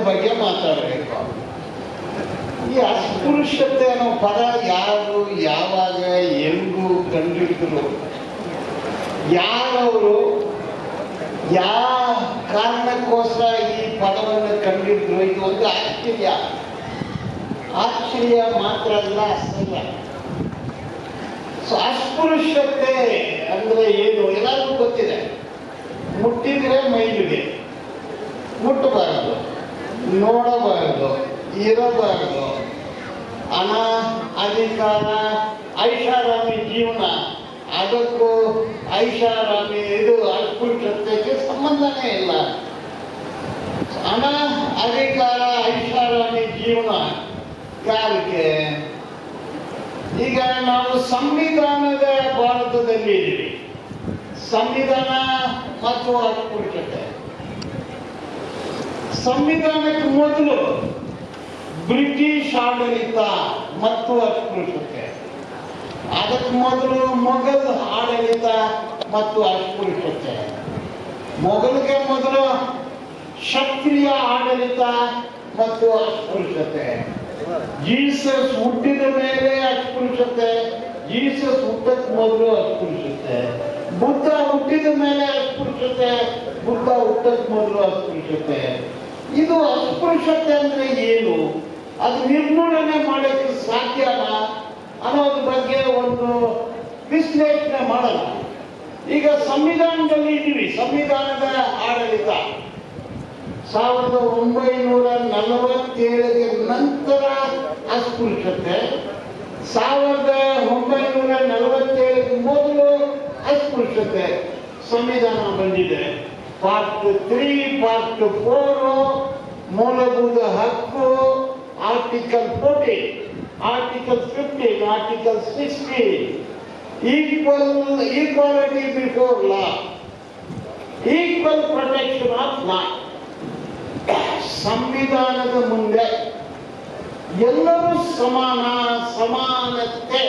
ಬಗ್ಗೆ ಮಾತಾಡಬೇಕು. ಈ ಅಸ್ಪೃಶ್ಯತೆ ಅನ್ನೋ ಪದ ಯಾರು ಯಾವಾಗ ಹೆಂಗೂ ಕಂಡಿಡಿದ್ರು, ಯಾರವರು ಯಾವ ಕಾರಣಕ್ಕೋಸ್ಕರ ಈ ಪದವನ್ನು ಕಂಡಿಡಿದ್ರು, ಇದು ಒಂದು ಆಶ್ಚರ್ಯ ಮಾತ್ರ ಅಲ್ಲ, ಅಸಹ್ಯ. ಅಸ್ಪೃಶ್ಯತೆ ಅಂದ್ರೆ ಏನು ಎಲ್ಲರಿಗೂ ಗೊತ್ತಿದೆ. ಮುಟ್ಟಿದ್ರೆ ಮೈಲಿಗೆ, ಮುಟ್ಟಬಾರದು, ನೋಡಬಾರದು, ಇರಬಾರದು, ಹಣ, ಅಧಿಕಾರ, ಐಷಾರಾಮಿ ಜೀವನ, ಅದಕ್ಕೂ ಐಷಾರಾಮಿ ಇದು ಅಸ್ಪೃಶ್ಯತೆಗೆ ಸಂಬಂಧನೇ ಇಲ್ಲ. ಹಣ, ಅಧಿಕಾರ, ಐಷಾರಾಮಿ ಜೀವನ ಯಾರಿಗೆ? ಈಗ ನಾವು ಸಂವಿಧಾನದ ಭಾರತದಲ್ಲಿ ಇದ್ದೀವಿ. ಸಂವಿಧಾನ ಮತ್ತು ಅಸ್ಪೃಶ್ಯತೆ. ಸಂವಿಧಾನಕ್ಕೆ ಮೊದಲು ಬ್ರಿಟಿಷ್ ಆಡಳಿತ ಮತ್ತು ಅಸ್ಪೃಶ್ಯತೆ, ಅದಕ್ಕೆ ಮೊದಲು ಮೊಘಲ್ ಆಡಳಿತ ಮತ್ತು ಅಸ್ಪೃಶ್ಯತೆ, ಮೊಘಲ್ಗೆ ಮೊದಲು ಕ್ಷತ್ರಿಯ ಆಡಳಿತ ಮತ್ತು ಅಸ್ಪೃಶ್ಯತೆ, ಜೀಸಸ್ ಹುಟ್ಟಿದ ಮೇಲೆ ಅಸ್ಪೃಶ್ಯತೆ, ಜೀಸಸ್ ಹುಟ್ಟಕ್ಕೆ ಮೊದಲು ಅಸ್ಪೃಶ್ಯತೆ, ಬುದ್ಧ ಹುಟ್ಟಿದ ಮೇಲೆ ಅಸ್ಪೃಶ್ಯತೆ, ಬುದ್ಧ ಹುಟ್ಟಕ್ಕೆ ಮೊದಲು ಅಸ್ಪೃಶ್ಯತೆ. ಇದು ಅಸ್ಪೃಶ್ಯತೆ ಅಂದ್ರೆ ಏನು, ಅದು ನಿರ್ಮೂಲನೆ ಮಾಡೋಕ್ಕೆ ಸಾಧ್ಯನಾ ಅನ್ನೋದ್ರ ಬಗ್ಗೆ ಒಂದು ವಿಶ್ಲೇಷಣೆ ಮಾಡೋಣ. ಈಗ ಸಂವಿಧಾನದಲ್ಲಿ ಇದ್ದೀವಿ. ಸಂವಿಧಾನದ ಆಡಳಿತ 1947ಗೆ ನಂತರ ಅಸ್ಪೃಶ್ಯತೆ, 1947ಗೆ ಮೊದಲು ಅಸ್ಪೃಶ್ಯತೆ ಸಂವಿಧಾನ ಬಂದಿದೆ. ಪಾರ್ಟ್ 3, ಪಾರ್ಟ್ 4, ಮೂಲಭೂತ ಹಕ್ಕು, article 14, article 15, article 16, equality before law, equal protection of law. ಸಂವಿಧಾನದ ಮುಂದೆ ಎಲ್ಲರೂ ಸಮಾನ, ಸಮಾನತೆ,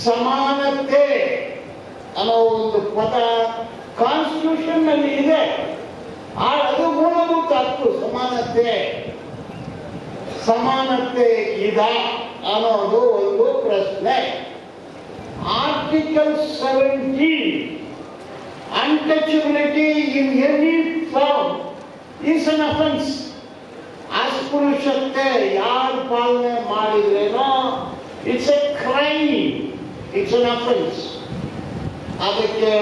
ಸಮಾನತೆ ಅನ್ನೋ ಒಂದು ಪದ ಕಾನ್ಸ್ಟಿಟ್ಯೂಷನ್ ನಲ್ಲಿ ಇದೆ. ಅದು ಮೂಲಭೂತ ಹಕ್ಕು. ಸಮಾನತೆ ಇದೆ ಅನ್ನೋದು ಒಂದು ಪ್ರಶ್ನೆ. Article 17, untouchability in any form is an offence. ಅಸ್ಪೃಶ್ಯತೆ ಯಾರು ಪಾಲನೆ ಮಾಡಿದ್ರೇನೋ it's a crime, it's an offence. ಅದಕ್ಕೆ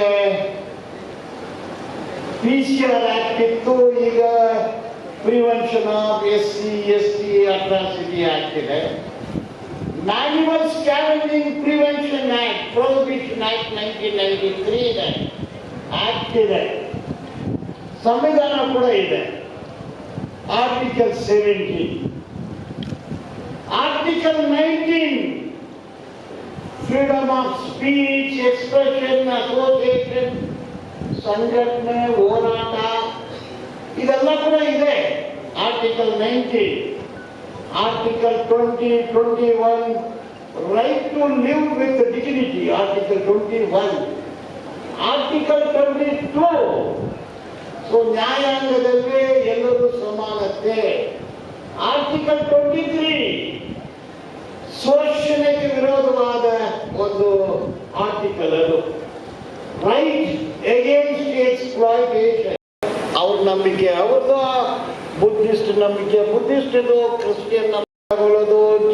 PCR ಆಕ್ಟ್ ಇತ್ತು, ಈಗ prevention of SC/ST atrocity act ಇದೆ. Manual scavenging prevention act, prohibition act 1993 ಇದೆ, ಆಕ್ಟ್ ಇದೆ. ಸಂವಿಧಾನ ಕೂಡ ಇದೆ. Article 17, article 19, freedom of speech, expression, association, ಸಂಘಟನೆ, ಹೋರಾಟ, ಇದೆಲ್ಲ ಕೂಡ ಇದೆ. Article 19, article 20, 21, right to live with dignity, article 21, article 22, so ನ್ಯಾಯಾಂಗದಲ್ಲಿ ಎಲ್ಲರೂ ಸಮಾನತೆ. ಆರ್ಟಿಕಲ್ 23, ಶೋಷಣೆಗೆ ವಿರೋಧವಾದ ಒಂದು ಆರ್ಟಿಕಲ್, ಅದು ರೈಟ್ ಅಗೇನ್ಸ್ಟ್ ಎಕ್ಸ್ಪ್ಲಾಯಿಟೇಷನ್. ಅವ್ರ ನಂಬಿಕೆ ಅವ್ರದ್ದು, ಬುದ್ಧಿಸ್ಟ್ ನಂಬಿಕೆ ಬುದ್ಧಿಸ್ಟದು, ಕ್ರಿಶ್ಚಿಯನ್ ನಂಬಿಕೆ,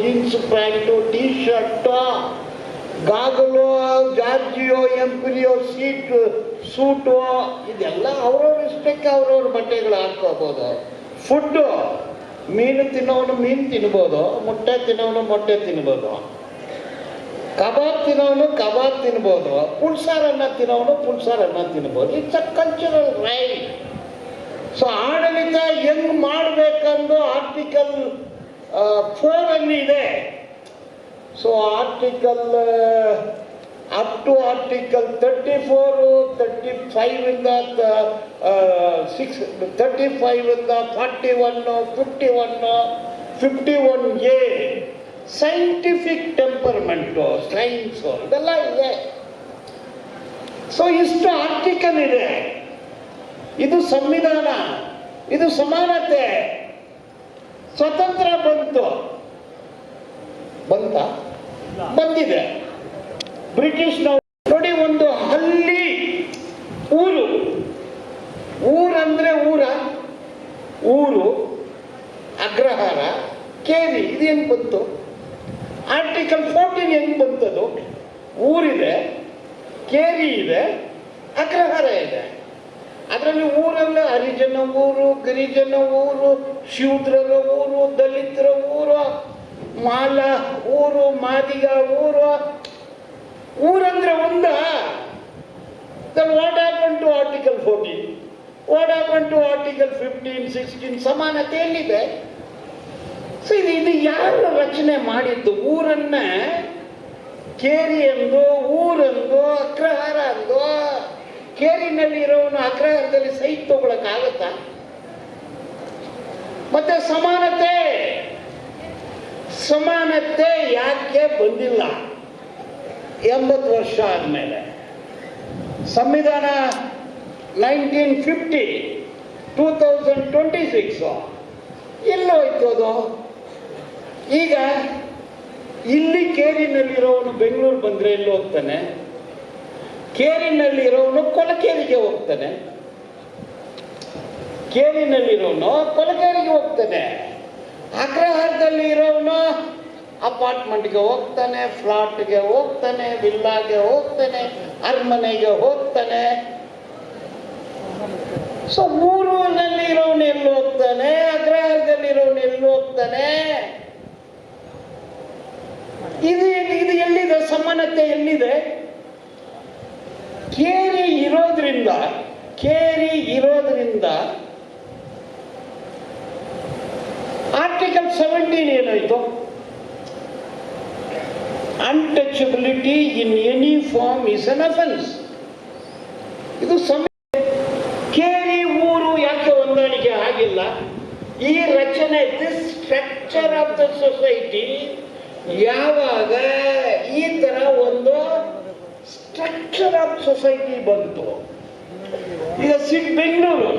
jeans pant, T shirt, goggle, Giorgio, Emporio suit, ಇದೆಲ್ಲ ಅವ್ರವ್ರ ಇಷ್ಟಕ್ಕೆ ಅವ್ರವ್ರ ಬಟ್ಟೆಗಳು ಹಾಕೋಬಹುದು. ಫುಡ್ಡು, ಮೀನು ತಿನ್ನೋನು ಮೀನು ತಿನ್ಬೋದು, ಮೊಟ್ಟೆ ತಿನ್ನೋನು ಮೊಟ್ಟೆ ತಿನ್ಬೋದು, ಕಬಾಬ್ ತಿನ್ನೋನು ಕಬಾಬ್ ತಿನ್ಬೋದು, ಪುಲ್ಸಾರನ್ನ ತಿನ್ನೋನು ಪುಲ್ಸಾರನ್ನ ತಿನ್ಬೋದು. It's a cultural right. So ಆಡಳಿತ ಹೆಂಗ್ ಮಾಡಬೇಕಂದು ಆರ್ಟಿಕಲ್ 4 ಅಲ್ಲಿ ಇದೆ. So article up to article 34, 35 ಇಂದ 35 ಇಂದ 41, 51, 51A ಸೈಂಟಿಫಿಕ್ ಟೆಂಪರ್ಮೆಂಟು, ಸೈನ್ಸು, ಇದೆಲ್ಲ ಇದೆ. ಸೊ ಇಷ್ಟು ಆರ್ಟಿಕಲ್ ಇದೆ. ಇದು ಸಂವಿಧಾನ, ಇದು ಸಮಾನತೆ, ಸ್ವತಂತ್ರ ಬಂದಿದೆ ಬ್ರಿಟಿಷ್ನವರು. ನೋಡಿ, ಒಂದು ಹಳ್ಳಿ ಊರಂದ್ರೆ ಊರು ಅಗ್ರಹಾರ, ಕೇರಿ, ಇದು ಹೆಂಗ್ ಬಂತು? ಆರ್ಟಿಕಲ್ 14 ಹೆಂಗ್ ಬಂತದು? ಊರಿದೆ, ಕೇರಿ ಇದೆ, ಅಗ್ರಹಾರ ಇದೆ. ಅದರಲ್ಲಿ ಊರಲ್ಲ ಹರಿಜನ ಊರು, ಗಿರಿಜನ ಊರು, ಶೂದ್ರರ ಊರು, ದಲಿತರ ಊರು, ಮಾಲ ಊರು, Madiga ಊರಂದ್ರೆ Then what happened to Article 14? What happened to Article 15, 16? ಸಮಾನತೆ ಎಲ್ಲಿದೆ? ಸೊ ಇದು ಯಾರು ರಚನೆ ಮಾಡಿದ್ದು? ಊರನ್ನ ಕೇರಿ ಎಂದು, ಊರಂದು, ಅಗ್ರಹಾರ ಅಂದು. ಕೇರಿನಲ್ಲಿ ಇರೋನು ಅಗ್ರಹಾರದಲ್ಲಿ ಸೈಟ್ ತಗೊಳಕ್ಕಾಗತ್ತಾ? ಮತ್ತೆ ಸಮಾನತೆ ಯಾಕೆ ಬಂದಿಲ್ಲ? 80 ವರ್ಷ ಆದ್ಮೇಲೆ ಸಂವಿಧಾನ 1950 2026 ಎಲ್ಲೋಯ್ತು ಅದು? ಈಗ ಇಲ್ಲಿ ಕೇರಿನಲ್ಲಿರೋನು ಬೆಂಗಳೂರು ಬಂದ್ರೆ ಎಲ್ಲಿ ಹೋಗ್ತಾನೆ? ಕೇರಿನಲ್ಲಿರೋನು ಕೊಲಕೇರಿಗೆ ಹೋಗ್ತಾನೆ. ಅಗ್ರಹಾರದಲ್ಲಿ ಇರೋನು ಅಪಾರ್ಟ್ಮೆಂಟ್ಗೆ ಹೋಗ್ತಾನೆ, ಫ್ಲಾಟ್ಗೆ ಹೋಗ್ತಾನೆ, ವಿಲ್ಲಾಗೆ ಹೋಗ್ತಾನೆ, ಅರಮನೆಗೆ ಹೋಗ್ತಾನೆ. ಸೊ ಊರಿನಲ್ಲಿ ಇರೋನು ಎಲ್ಲಿ ಹೋಗ್ತಾನೆ? ಅಗ್ರಹಾರದಲ್ಲಿ ಇರೋನು ಎಲ್ಲಿ ಹೋಗ್ತಾನೆ? ಇದು ಎಲ್ಲಿದೆ? ಸಮಾನತೆ ಎಲ್ಲಿದೆ? ಕೇರಿ ಇರೋದ್ರಿಂದ ಆರ್ಟಿಕಲ್ 17 ಏನಾಯ್ತು? Untouchability in any form is an offence. ಇದು ಕೇರಿ ಊರು ಯಾಕೆ ಹೊಂದಾಣಿಕೆ ಆಗಿಲ್ಲ? ಈ ರಚನೆ, this structure of the society ಯಾವಾಗ ಈ ತರ ಒಂದು ಸ್ಟ್ರಕ್ಚರ್ ಆಫ್ ಸೊಸೈಟಿ ಬಂತು? ಈಗ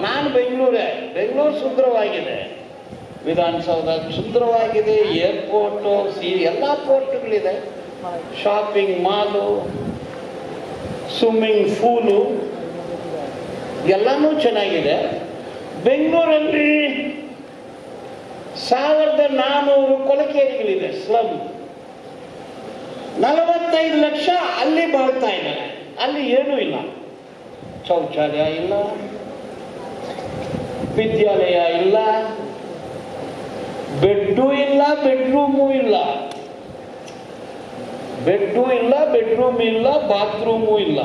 ನಾನು ಬೆಂಗಳೂರು ಸುಂದರವಾಗಿದೆ, ವಿಧಾನಸೌಧ ಸುಂದರವಾಗಿದೆ, ಏರ್ಪೋರ್ಟ್, ಎಲ್ಲ ಪೋರ್ಟ್ಗಳಿದೆ, ಶಾಪಿಂಗ್ ಮಾಲು, ಸ್ವಿಮ್ಮಿಂಗ್ ಪೂಲು ಎಲ್ಲನೂ ಚೆನ್ನಾಗಿದೆ. ಬೆಂಗಳೂರಲ್ಲಿ 1400 ಕೊಲಕೇರಿಗಳಿದೆ, ಸ್ಲಮ್. 45 ಲಕ್ಷ ಅಲ್ಲಿ ಬಾಳ್ತಾ ಇದ್ದಾರೆ. ಅಲ್ಲಿ ಏನೂ ಇಲ್ಲ, ಶೌಚಾಲಯ ಇಲ್ಲ, ವಿದ್ಯಾಲಯ ಇಲ್ಲ, ಬೆಡ್ಡು ಇಲ್ಲ, ಬೆಡ್ರೂಮು ಇಲ್ಲ, ಬಾತ್ರೂಮು ಇಲ್ಲ,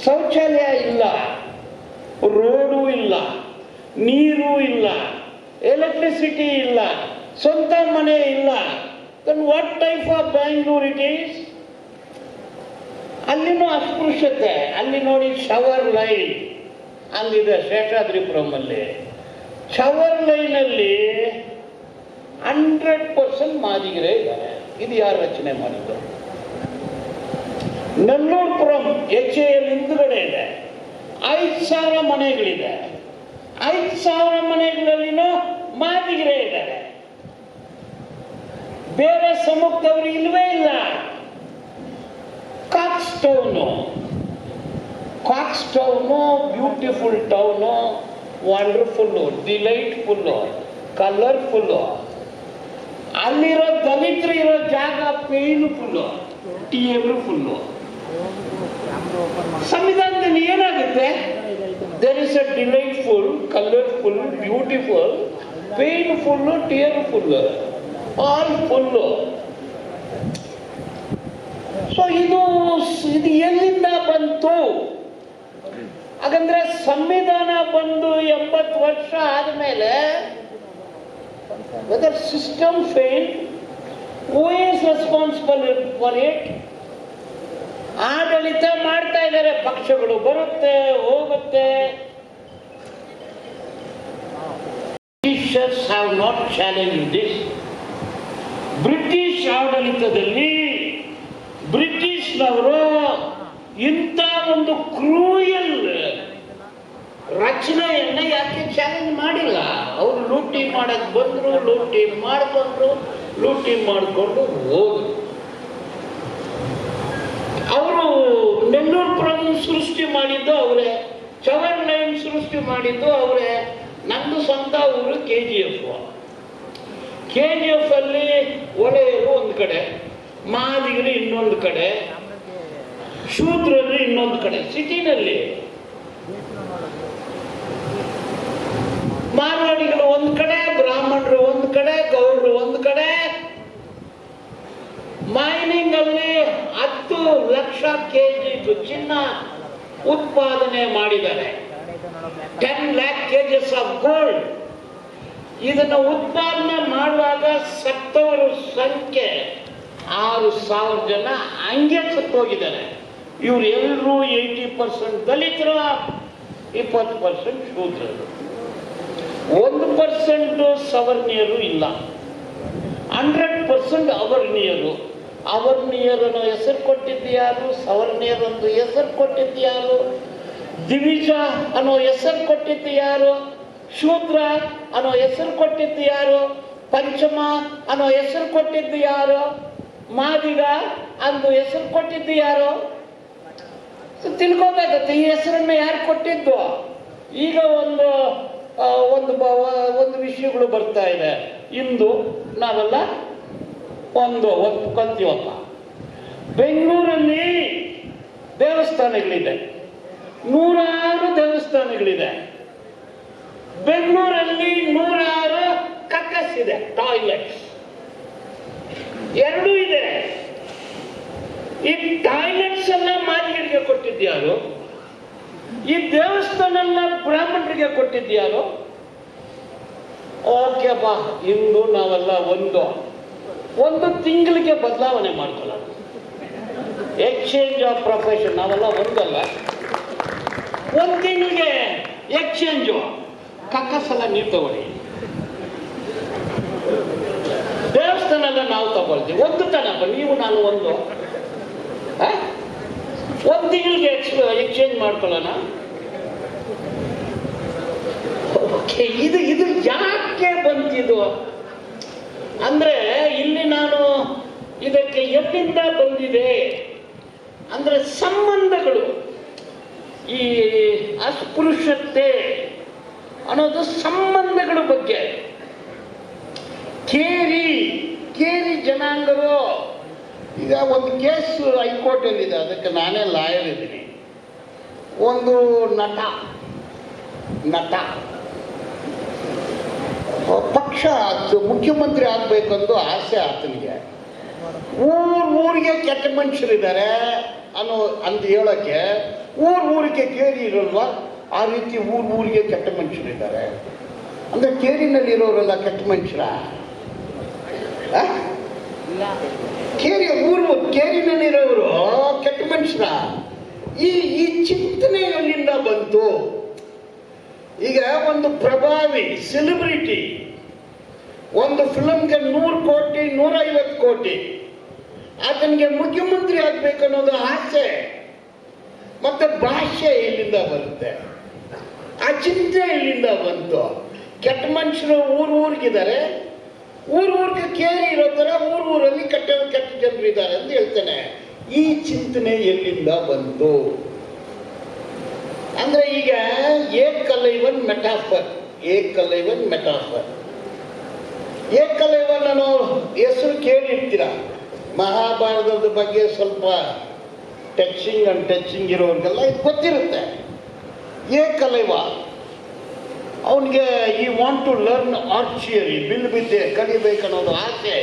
ಶೌಚಾಲಯ ಇಲ್ಲ, ರೋಡು ಇಲ್ಲ, ನೀರು ಇಲ್ಲ, ಎಲೆಕ್ಟ್ರಿಸಿಟಿ ಇಲ್ಲ, ಸ್ವಂತ ಮನೆ ಇಲ್ಲ. Then what type of Bangalore it is? ಅಲ್ಲಿನೂ ಅಸ್ಪೃಶ್ಯತೆ. ಅಲ್ಲಿ ನೋಡಿ, ಶವರ್ ಲೈನ್ ಅಲ್ಲಿದೆ ಶೇಷಾದ್ರಿಪುರಮಲ್ಲಿ. ಶವರ್ ಲೈನಲ್ಲಿ 100% ಮಾದಿಗರೇ ಇದ್ದಾರೆ. ಇದು ಯಾರು ರಚನೆ ಮಾಡಿದ್ದು? ನೆಲ್ಲೂರ್ಪುರಂ HAL ಹಿಂದುಗಡೆ ಇದೆ, 5,000 ಮನೆಗಳಿದೆ. 5,000 ಮನೆಗಳಲ್ಲಿನೂ ಮಾದಿಗರೇ ಇದ್ದಾರೆ. ಬೇರೆ ಸಮುಖದವರು ಇಲ್ವೇ ಇಲ್ಲ. Cox town beautiful town, wonderful, delightful, colourful. ಅಲ್ಲಿರೋ ದಲಿತರು ಇರೋ ಜಾಗ ಪೇನ್ಫುಲ್ಲು, ಟೇಬಲ್ಫುಲ್ಲು. ಸಂವಿಧಾನದಲ್ಲಿ ಏನಾಗುತ್ತೆ? There is a delightful, colourful, beautiful, painful, tearful, awful. So ಇದು ಎಲ್ಲಿಂದ ಬಂತು? ಹಾಗಂದ್ರೆ ಸಂವಿಧಾನ ಬಂದು 80 ವರ್ಷ ಆದಮೇಲೆ whether system failed, who is responsible for it? ಆಡಳಿತ ಮಾಡ್ತಾ ಇದ್ದಾರೆ, ಪಕ್ಷಗಳು ಬರುತ್ತೆ ಹೋಗುತ್ತೆ. Britishers have not challenged this. British ಆಡಳಿತದಲ್ಲಿ ಬ್ರಿಟಿಷ್ನವರು ಇಂಥ ಒಂದು ಕ್ರೂಯಲ್ ರಚನೆಯನ್ನ ಯಾಕೆ ಚಾಲೆಂಜ್ ಮಾಡಿಲ್ಲ? ಅವರು ಲೂಟಿ ಮಾಡಕ್ ಬಂದ್ರು, ಲೂಟಿ ಮಾಡಿಕೊಂಡು ಹೋದ್ರು. ಅವರು ನೆಲ್ಲೂರು ಸೃಷ್ಟಿ ಮಾಡಿದ್ದು ಅವರೇ, ಚವರ್ ಲೈನ್ ಸೃಷ್ಟಿ ಮಾಡಿದ್ದು ಅವರೇ. ನಂದು ಸ್ವಂತ ಊರು KGF. KGF ಅಲ್ಲಿ ಒಲೆಯರು ಒಂದು ಕಡೆ, ಮಾದಿಗರು ಇನ್ನೊಂದು ಕಡೆ, ಶೂದ್ರರು ಇನ್ನೊಂದು ಕಡೆ. ಸಿಟಿನಲ್ಲಿ ಮಾರ್ವಾಡಿಗಳು ಒಂದು ಕಡೆ, ಬ್ರಾಹ್ಮಣರು ಒಂದು ಕಡೆ, ಗೌಡರು ಒಂದು ಕಡೆ. ಮೈನಿಂಗ್ ಅಲ್ಲಿ 10 ಲಕ್ಷ ಕೆಜಿ ಚಿನ್ನ ಉತ್ಪಾದನೆ ಮಾಡಿದ್ದಾರೆ. 10 lakh kgs ಆಫ್ ಗೋಲ್ಡ್. ಇದನ್ನು ಉತ್ಪಾದನೆ ಮಾಡುವಾಗ ಸತ್ತವರ ಸಂಖ್ಯೆ 6,000 ಜನ ಹಂಗೆ ಸತ್ತೋಗಿದ್ದಾರೆ. ಇವ್ರು ಎಲ್ಲರೂ 80% ದಲಿತರು, 20% ಶೂದ್ರರು, 1% ಸವರ್ಣೀಯರು ಇಲ್ಲ, 100% ಅವರ್ಣೀಯರು. ಅವರ್ಣೀಯರನ್ನು ಹೆಸರು ಕೊಟ್ಟಿದ್ದು ಯಾರು? ಸವರ್ಣೀಯರೊಂದು ಹೆಸರು ಕೊಟ್ಟಿದ್ದು ಯಾರು? ದಿವಿಜ ಅನ್ನೋ ಹೆಸರು ಕೊಟ್ಟಿದ್ದು ಯಾರು? ಶೂದ್ರ ಅನ್ನೋ ಹೆಸರು ಕೊಟ್ಟಿದ್ದು ಯಾರು? ಪಂಚಮ ಅನ್ನೋ ಹೆಸರು ಕೊಟ್ಟಿದ್ದು ಯಾರು? ಮಾದಿಗ ಅಂದು ಹೆಸರು ಕೊಟ್ಟಿದ್ದು ಯಾರು? ತಿಳ್ಕೋಬೇಕಾಗುತ್ತೆ ಈ ಹೆಸರನ್ನು ಯಾರು ಕೊಟ್ಟಿದ್ದು. ಈಗ ಒಂದು ವಿಷಯಗಳು ಬರ್ತಾ ಇದೆ. ಇಂದು ನಾವೆಲ್ಲ ಒಂದು ಕಲ್ತೀವಪ್ಪ. ಬೆಂಗಳೂರಲ್ಲಿ ದೇವಸ್ಥಾನಗಳಿದೆ, 100 ದೇವಸ್ಥಾನಗಳಿದೆ. ಬೆಂಗಳೂರಲ್ಲಿ 100 ಕಕ್ಕಸ್ ಇದೆ, ಟಾಯ್ಲೆಟ್ಸ್ 2 ಇದೆ. ಈ ಟಾಯ್ಲೆಟ್ಸ್ ಎಲ್ಲ ಮಾದಿಗರಿಗೆ ಕೊಟ್ಟಿದ್ಯಾರು? ಈ ದೇವಸ್ಥಾನ ಎಲ್ಲ ಬ್ರಾಹ್ಮಣರಿಗೆ ಕೊಟ್ಟಿದ್ಯಾರು? ಓಕೆ ಬಾ, ಇಂದು ನಾವೆಲ್ಲ ಒಂದು ತಿಂಗಳಿಗೆ ಬದಲಾವಣೆ ಮಾಡ್ಕೊಳ್ಳೋಣ. Exchange of profession. ನಾವೆಲ್ಲ ಒಂದಲ್ಲ, 1 ತಿಂಗಳಿಗೆ ಎಕ್ಸ್ಚೇಂಜು. ಕಕ್ಕಸಲ್ಲ ನೀವು ತಗೊಳ್ಳಿ, ದೇವಸ್ಥಾನ ಎಲ್ಲ ನಾವು ತಗೊಳ್ತೀವಿ. ಒಂದು ತನಕ ನೀವು ನಾನು ಒಂದು 1 ತಿಂಗಳಿಗೆ ಎಕ್ಸ್ಚೇಂಜ್ ಮಾಡ್ಕೊಳ್ಳೋಣ. ಓಕೆ, ಇದು ಯಾಕೆ ಬಂತಿದು ಅಂದ್ರೆ, ಇಲ್ಲಿ ನಾನು ಇದಕ್ಕೆ ಎಲ್ಲಿಂದ ಬಂದಿದೆ ಅಂದ್ರೆ, ಸಂಬಂಧಗಳು, ಈ ಅಸ್ಪೃಶ್ಯತೆ ಅನ್ನೋದು ಸಂಬಂಧಗಳ ಬಗ್ಗೆ. ಕೇರಿ ಜನಾಂಗರು. ಈಗ ಒಂದು ಕೇಸ್ ಹೈಕೋರ್ಟ್ ಅಲ್ಲಿ ಇದೆ, ಅದಕ್ಕೆ ನಾನೇ ಲಾಯರ್ ಇದ್ದೀನಿ. ಒಂದು ನಟ ಪಕ್ಷ ಮುಖ್ಯಮಂತ್ರಿ ಆಗ್ಬೇಕಂದು ಆಸೆ ಆತನಿಗೆ. ಊರಿಗೆ ಕೆಟ್ಟ ಮನುಷ್ಯರಿದ್ದಾರೆ ಅಂತ ಹೇಳಕ್ಕೆ, ಊರಿಗೆ ಕೇರಿ ಇರಲ್ವಾ? ಆ ರೀತಿ ಊರಿಗೆ ಕೆಟ್ಟ ಮನುಷ್ಯರಿದ್ದಾರೆ ಅಂದ್ರೆ, ಕೇರಿನಲ್ಲಿರೋರೆಲ್ಲ ಕೆಟ್ಟ ಮನುಷ್ಯರ? ಕೇರಿನಲ್ಲಿರೋರು ಕೆಟ್ಟ ಮನುಷ್ಯರ? ಈ ಚಿಂತನೆ ಎಲ್ಲಿಂದ ಬಂತು? ಈಗ ಒಂದು ಪ್ರಭಾವಿ ಸೆಲೆಬ್ರಿಟಿ ಒಂದು ಫಿಲಮ್ಗೆ 100 ಕೋಟಿ 150 ಕೋಟಿ, ಆತನಿಗೆ ಮುಖ್ಯಮಂತ್ರಿ ಆಗ್ಬೇಕು ಅನ್ನೋದು ಆಸೆ. ಮತ್ತೆ ಭಾಷೆ ಎಲ್ಲಿಂದ ಬರುತ್ತೆ? ಆ ಚಿಂತೆ ಎಲ್ಲಿಂದ ಬಂತು? ಕೆಟ್ಟ ಮನುಷ್ಯರು ಊರಿಗಿದ್ದಾರೆ, ಊರಿಗೆ ಕೇರಿ ಇರೋ ತರ ಊರಲ್ಲಿ ಕೆಟ್ಟ ಜನರು ಇದ್ದಾರೆ ಅಂತ ಹೇಳ್ತಾನೆ. ಈ ಚಿಂತನೆ ಎಲ್ಲಿಂದ ಬಂತು ಅಂದ್ರೆ, ಈಗ ಏಕಲೈವನ್ ಅನ್ನೋ ಹೆಸರು ಕೇಳಿರ್ತೀರ. ಮಹಾಭಾರತದ ಬಗ್ಗೆ ಸ್ವಲ್ಪ ಟಚಿಂಗ್ ಇರೋರಿಗೆಲ್ಲ ಇದು ಗೊತ್ತಿರುತ್ತೆ. ಏಕಲೈವ ಅವನಿಗೆ ಈ ವಾಂಟ್ ಟು ಲರ್ನ್ ಆರ್ಚಿಯರಿ, ಬಿಲ್ವಿದ್ಯೆ ಕಲಿಬೇಕನ್ನೋದು ಆಸೆ.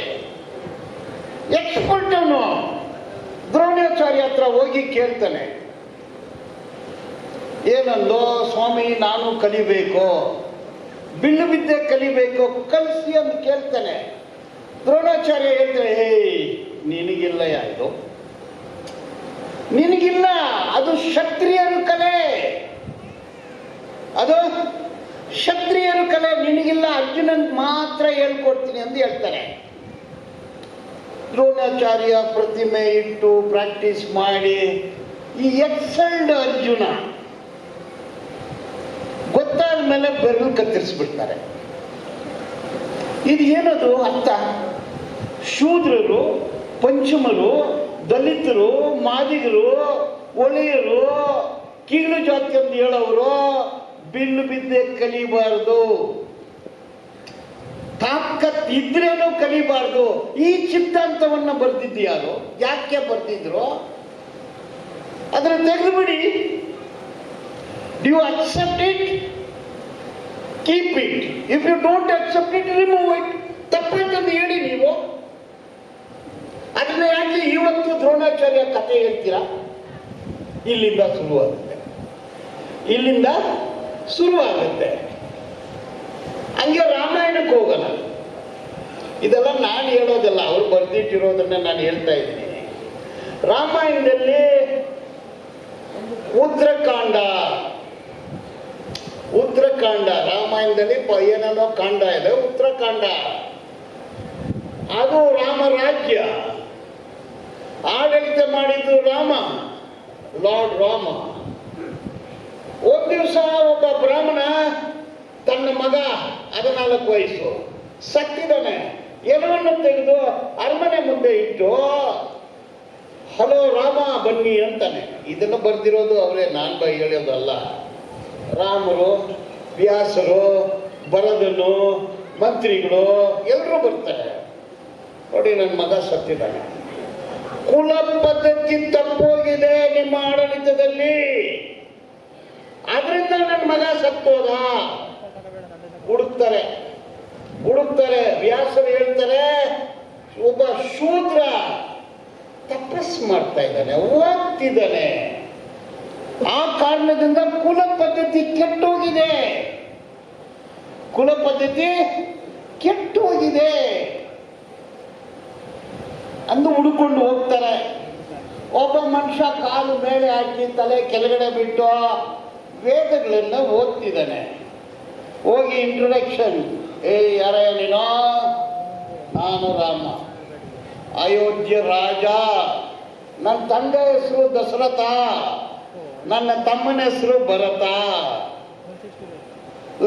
ಎಕ್ಸ್ಪರ್ಟ್ ಅವನು. ದ್ರೋಣಾಚಾರ್ಯ ಹತ್ರ ಹೋಗಿ ಕೇಳ್ತಾನೆ, ಏನಂದೋ ಸ್ವಾಮಿ, ನಾನು ಕಲಿಬೇಕು, ಬಿಲ್ವಿದ್ಯೆ ಕಲಿಬೇಕು, ಕಲಿಸಿ ಅಂತ ಕೇಳ್ತಾನೆ. ದ್ರೋಣಾಚಾರ್ಯ ಹೇಳ್ತಾರೆ, ನಿನಗಿಲ್ಲ ಯಾರು? ನಿನಗಿಲ್ಲ, ಅದು ಕ್ಷತ್ರಿಯರ ಕಲೆ, ನಿನಗಿಲ್ಲ, ಅರ್ಜುನನ್ ಮಾತ್ರ ಹೇಳ್ಕೊಡ್ತೀನಿ ಅಂತ ಹೇಳ್ತಾರೆ. ದ್ರೋಣಾಚಾರ್ಯ ಪ್ರತಿಮೆ ಇಟ್ಟು ಪ್ರಾಕ್ಟೀಸ್ ಮಾಡಿ ಈ ಎಕ್ಸಲ್ಡ್ ಅರ್ಜುನ ಗೊತ್ತಾದ ಮೇಲೆ ಬೆರಳು ಕತ್ತರಿಸ್ಬಿಡ್ತಾರೆ. ಇದು ಏನದು ಅರ್ಥ? ಶೂದ್ರರು, ಪಂಚಮರು, ದಲಿತರು, ಮಾದಿಗರು, ಒಳೆಯರು, ಕೀಳು ಜಾತಿ ಅಂತ ಹೇಳೋರು ಬಿಲ್ಲು ಬಿದ್ದೆ ಕಲಿಬಾರದು, ತಾಕತ್ ಇದ್ರೇನು ಕಲಿಬಾರ್ದು. ಈ ಸಿದ್ಧಾಂತವನ್ನ ಬರ್ದಿದ್ದು ಯಾರು? ಯಾಕೆ ಬರ್ದಿದ್ರು? ಅದನ್ನು ತೆಗೆದುಬಿಡಿ. Do you accept it? Keep it. If you don't accept it, remove it. ತಪ್ಪಾಯ್ತಂದು ಹೇಳಿ ನೀವು. ಅದನ್ನ ಯಾಕೆ ಇವತ್ತು ದ್ರೋಣಾಚಾರ್ಯ ಕಥೆ ಹೇಳ್ತೀರಾ? ಇಲ್ಲಿಂದ ಶುರುವಾಗುತ್ತೆ, ಇಲ್ಲಿಂದ ಶುರುವಾಗುತ್ತೆ. ಹಂಗೆ ರಾಮಾಯಣಕ್ಕೆ ಹೋಗೋಣ. ಇದೆಲ್ಲ ನಾನು ಹೇಳೋದಲ್ಲ, ಅವ್ರು ಬರ್ದಿಟ್ಟಿರೋದನ್ನ ನಾನು ಹೇಳ್ತಾ ಇದ್ದೀನಿ. ರಾಮಾಯಣದಲ್ಲಿ ಉತ್ತರಕಾಂಡ ರಾಮಾಯಣದಲ್ಲಿ ಏನೇನೋ ಕಾಂಡ ಇದೆ. ಉತ್ತರಕಾಂಡ ಅದು ರಾಮ ರಾಜ್ಯ. ಆಡಳಿತ ಮಾಡಿದ್ದು ರಾಮ, ಲಾರ್ಡ್ ರಾಮ. ಒಂದು ದಿವಸ ಒಬ್ಬ ಬ್ರಾಹ್ಮಣ ತನ್ನ ಮಗ 14 ವಯಸ್ಸು ಸತ್ತಿದ್ದಾನೆ. ಎಲ್ಲವನ್ನು ತೆಗೆದು ಅರಮನೆ ಮುಂದೆ ಇಟ್ಟು, ಹಲೋ ರಾಮ ಬನ್ನಿ ಅಂತಾನೆ. ಇದನ್ನು ಬರ್ದಿರೋದು ಅವರೇ, ನಾನು ಹೇಳೋದಲ್ಲ. ರಾಮರು, ವ್ಯಾಸರು, ಭರತನು, ಮಂತ್ರಿಗಳು ಎಲ್ಲರೂ ಬರ್ತಾರೆ. ನೋಡಿ, ನನ್ನ ಮಗ ಸತ್ತಿದ್ದಾನೆ, ಕುಲ ಪದ್ಧತಿ ತಪ್ಪೋಗಿದೆ ನಿಮ್ಮ ಆಡಳಿತದಲ್ಲಿ, ಆದ್ರಿಂದ ನನ್ನ ಮಗ ಸತ್ತೋದ. ಹುಡುಕ್ತಾರೆ. ವ್ಯಾಸರು ಹೇಳ್ತಾರೆ, ಒಬ್ಬ ಶೂದ್ರ ತಪಸ್ಸು ಮಾಡ್ತಾ ಇದ್ದಾನೆ, ಓದ್ತಿದ್ದಾನೆ, ಆ ಕಾರಣದಿಂದ ಕುಲ ಪದ್ಧತಿ ಕೆಟ್ಟೋಗಿದೆ ಅಂದು ಹುಡುಕೊಂಡು ಹೋಗ್ತಾರೆ. ಒಬ್ಬ ಮನುಷ್ಯ ಕಾಲು ಮೇಲೆ ಹಾಕಿ ತಲೆ ಕೆಳಗಡೆ ಬಿಟ್ಟು ವೇದಗಳನ್ನ ಓದ್ತಿದ್ದಾನೆ. ಹೋಗಿ ಇಂಟ್ರೊಡಕ್ಷನ್, ಯಾರಯ್ಯ ನೀನೋ? ನಾನು ರಾಮ, ಅಯೋಧ್ಯ ರಾಜ. ನನ್ನ ತಂದೆ ಹೆಸರು ದಶರಥ, ನನ್ನ ತಮ್ಮನ ಹೆಸರು ಭರತ,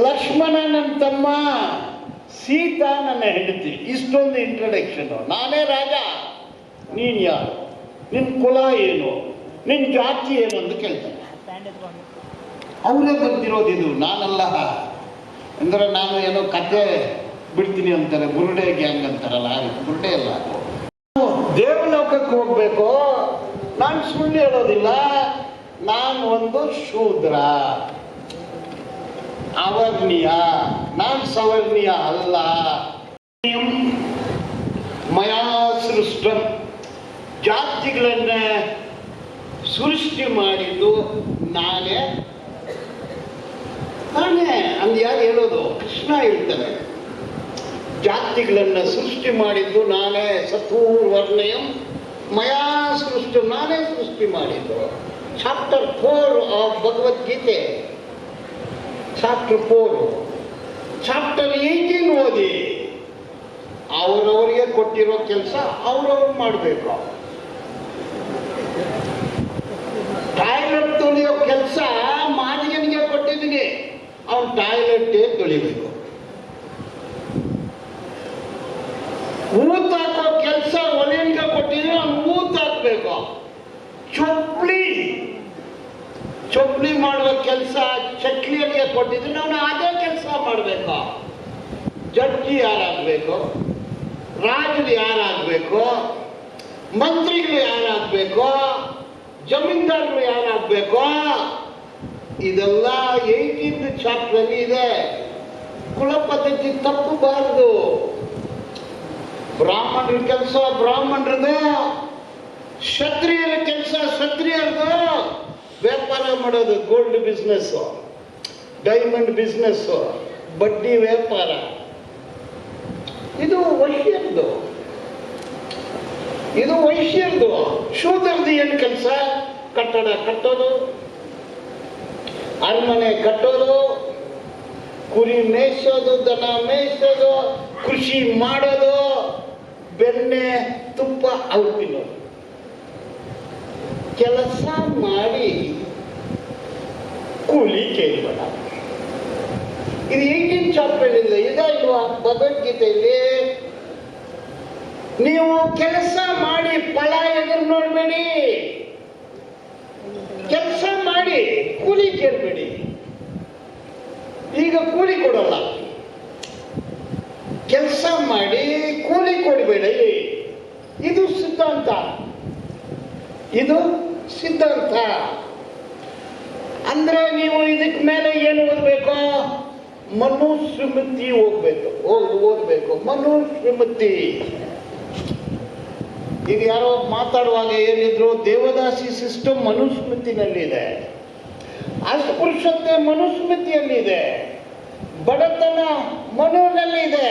ಲಕ್ಷ್ಮಣ ನನ್ನ ತಮ್ಮ, ಸೀತಾ ನನ್ನ ಹೆಂಡತಿ. ಇಷ್ಟೊಂದು ಇಂಟ್ರೊಡಕ್ಷನ್. ನಾನೇ ರಾಜ, ನೀನ್ ಯಾರು, ನಿನ್ ಕುಲ ಏನು, ನಿನ್ ಜಾತಿ ಏನು ಅಂತ ಕೇಳ್ತಾನೆ. ಅವರೇ ಬರ್ತಿರೋದು, ಇದು ನಾನಲ್ಲ. ಅಂದ್ರೆ ನಾನು ಏನೋ ಕತೆ ಬಿಡ್ತೀನಿ ಅಂತಾರೆ, ಬುರುಡೆ ಗ್ಯಾಂಗ್ ಅಂತಾರಲ್ಲ, ಬುರುಡೆ ಅಲ್ಲ. ದೇವಲೋಕಕ್ಕೆ ಹೋಗ್ಬೇಕು, ನಾನು ಸುಳ್ಳು ಹೇಳೋದಿಲ್ಲ. ನಾನು ಒಂದು ಶೂದ್ರ, ಅವರ್ಣೀಯ, ನಾನು ಸವರ್ಣೀಯ ಅಲ್ಲ. ಮಯಾ ಸೃಷ್ಟಂ, ಜಾತಿಗಳನ್ನ ಸೃಷ್ಟಿ ಮಾಡಿದ್ದು ನಾನೇ ಅಂದ್ ಯಾರು ಹೇಳೋದು? ಕೃಷ್ಣ ಹೇಳ್ತಾನೆ, ಜಾತಿಗಳನ್ನ ಸೃಷ್ಟಿ ಮಾಡಿದ್ದು ನಾನೇ. ಸತೂರ್ ವರ್ಣಯಂ ಮಯಾ ಸೃಷ್ಟಿ, ನಾನೇ ಸೃಷ್ಟಿ ಮಾಡಿದ್ದು. Chapter 4 of Bhagavad Gita, chapter 4. Chapter 18 ಓದಿ. ಅವರವರಿಗೆ ಕೊಟ್ಟಿರೋ ಕೆಲಸ ಅವ್ರವ್ರು ಮಾಡಬೇಕು. ಟಾಯ್ಲೆಟ್ ತೊಳೆಯೋ ಕೆಲಸ ಮಾದಿಗನಿಗೆ ಕೊಟ್ಟಿದ್ದೀನಿ, ಅವನು ಟಾಯ್ಲೆಟ್ಟೇ ತೊಳಿಬೇಕು. ಊತ ಹಾಕೋ ಕೆಲಸ ಒಲೆಯನ್ಗೆ ಕೊಟ್ಟಿದ್ದೀನಿ, ಅವನು ಊತ ಹಾಕ್ಬೇಕು. ಚೊಪ್ಲಿ ಮಾಡುವ ಕೆಲಸ ಚಕ್ಲಿಯರಿಗೆ ಕೊಟ್ಟಿದ್ದೀನಿ, ಅವನು ಅದೇ ಕೆಲಸ ಮಾಡಬೇಕು. ಜಡ್ಜಿ ಯಾರಾಗಬೇಕು, ರಾಜರು ಯಾರಾಗಬೇಕು, ಮಂತ್ರಿಗಳು ಯಾರಾಗಬೇಕು, ಜಮೀನ್ದಾರರು ಯಾರಾಗಬೇಕು, ಇದೆಲ್ಲ 18th ಚಾಪ್ಟರ್ ಇದೆ. ಕುಲ ಪದ್ಧತಿ ತಪ್ಪಬಾರದು. ಬ್ರಾಹ್ಮಣರ ಕೆಲಸ ಬ್ರಾಹ್ಮಣರದು, ಕ್ಷತ್ರಿಯರ ಕೆಲಸ ಕ್ಷತ್ರಿಯರದು. ವ್ಯಾಪಾರ ಮಾಡೋದು, ಗೋಲ್ಡ್ ಬಿಸ್ನೆಸ್, ಡೈಮಂಡ್ ಬಿಸ್ನೆಸ್, ಬಡ್ಡಿ ವ್ಯಾಪಾರ, ಇದು ವೈಶ್ಯರದು. ಶೂದ್ರದ್ದು ಏನು ಕೆಲಸ? ಕಟ್ಟಡ ಕಟ್ಟೋದು, ಅರಮನೆ ಕಟ್ಟೋದು, ಕುರಿ ಮೇಯಿಸೋದು, ದನ ಮೇಯಿಸೋದು, ಕೃಷಿ ಮಾಡೋದು, ಬೆಣ್ಣೆ ತುಪ್ಪ ಅವ್ರು ತಿನ್ನೋದು. ಕೆಲಸ ಮಾಡಿ ಕೂಲಿ ಕೇಳಬೇಡ. ಇದು 18 ಚಾಪ್ಟರ್ ಇದೆ ಇಲ್ವಾ ಭಗವದ್ಗೀತೆಯಲ್ಲಿ? ನೀವು ಕೆಲಸ ಮಾಡಿ ಫಲ ಎದುರು ನೋಡ್ಬೇಡಿ, ಕೆಲಸ ಮಾಡಿ ಕೂಲಿ ಕೇಳ್ಬೇಡಿ. ಈಗ ಕೂಲಿ ಕೊಡಲ್ಲ, ಕೆಲಸ ಮಾಡಿ ಕೂಲಿ ಕೊಡಬೇಡಿ. ಇದು ಸಿದ್ಧಾಂತ, ಇದು ಸಿದ್ಧಾಂತ. ಅಂದ್ರೆ ನೀವು ಇದಕ್ಕೆ ಮೇಲೆ ಏನು ಓದಬೇಕು? ಮನುಸ್ಮೃತಿ ಓದಬೇಕು. ಮನುಸ್ಮೃತಿ. ಈಗ ಯಾರೋ ಮಾತಾಡುವಾಗ ಏನಿದ್ರು, ದೇವದಾಸಿ ಸಿಸ್ಟಮ್ ಮನುಸ್ಮೃತಿನಲ್ಲಿದೆ, ಅಸ್ಪೃಶ್ಯತೆ ಮನುಸ್ಮೃತಿಯಲ್ಲಿದೆ, ಬಡತನ ಮನುವಿನಲ್ಲಿದೆ.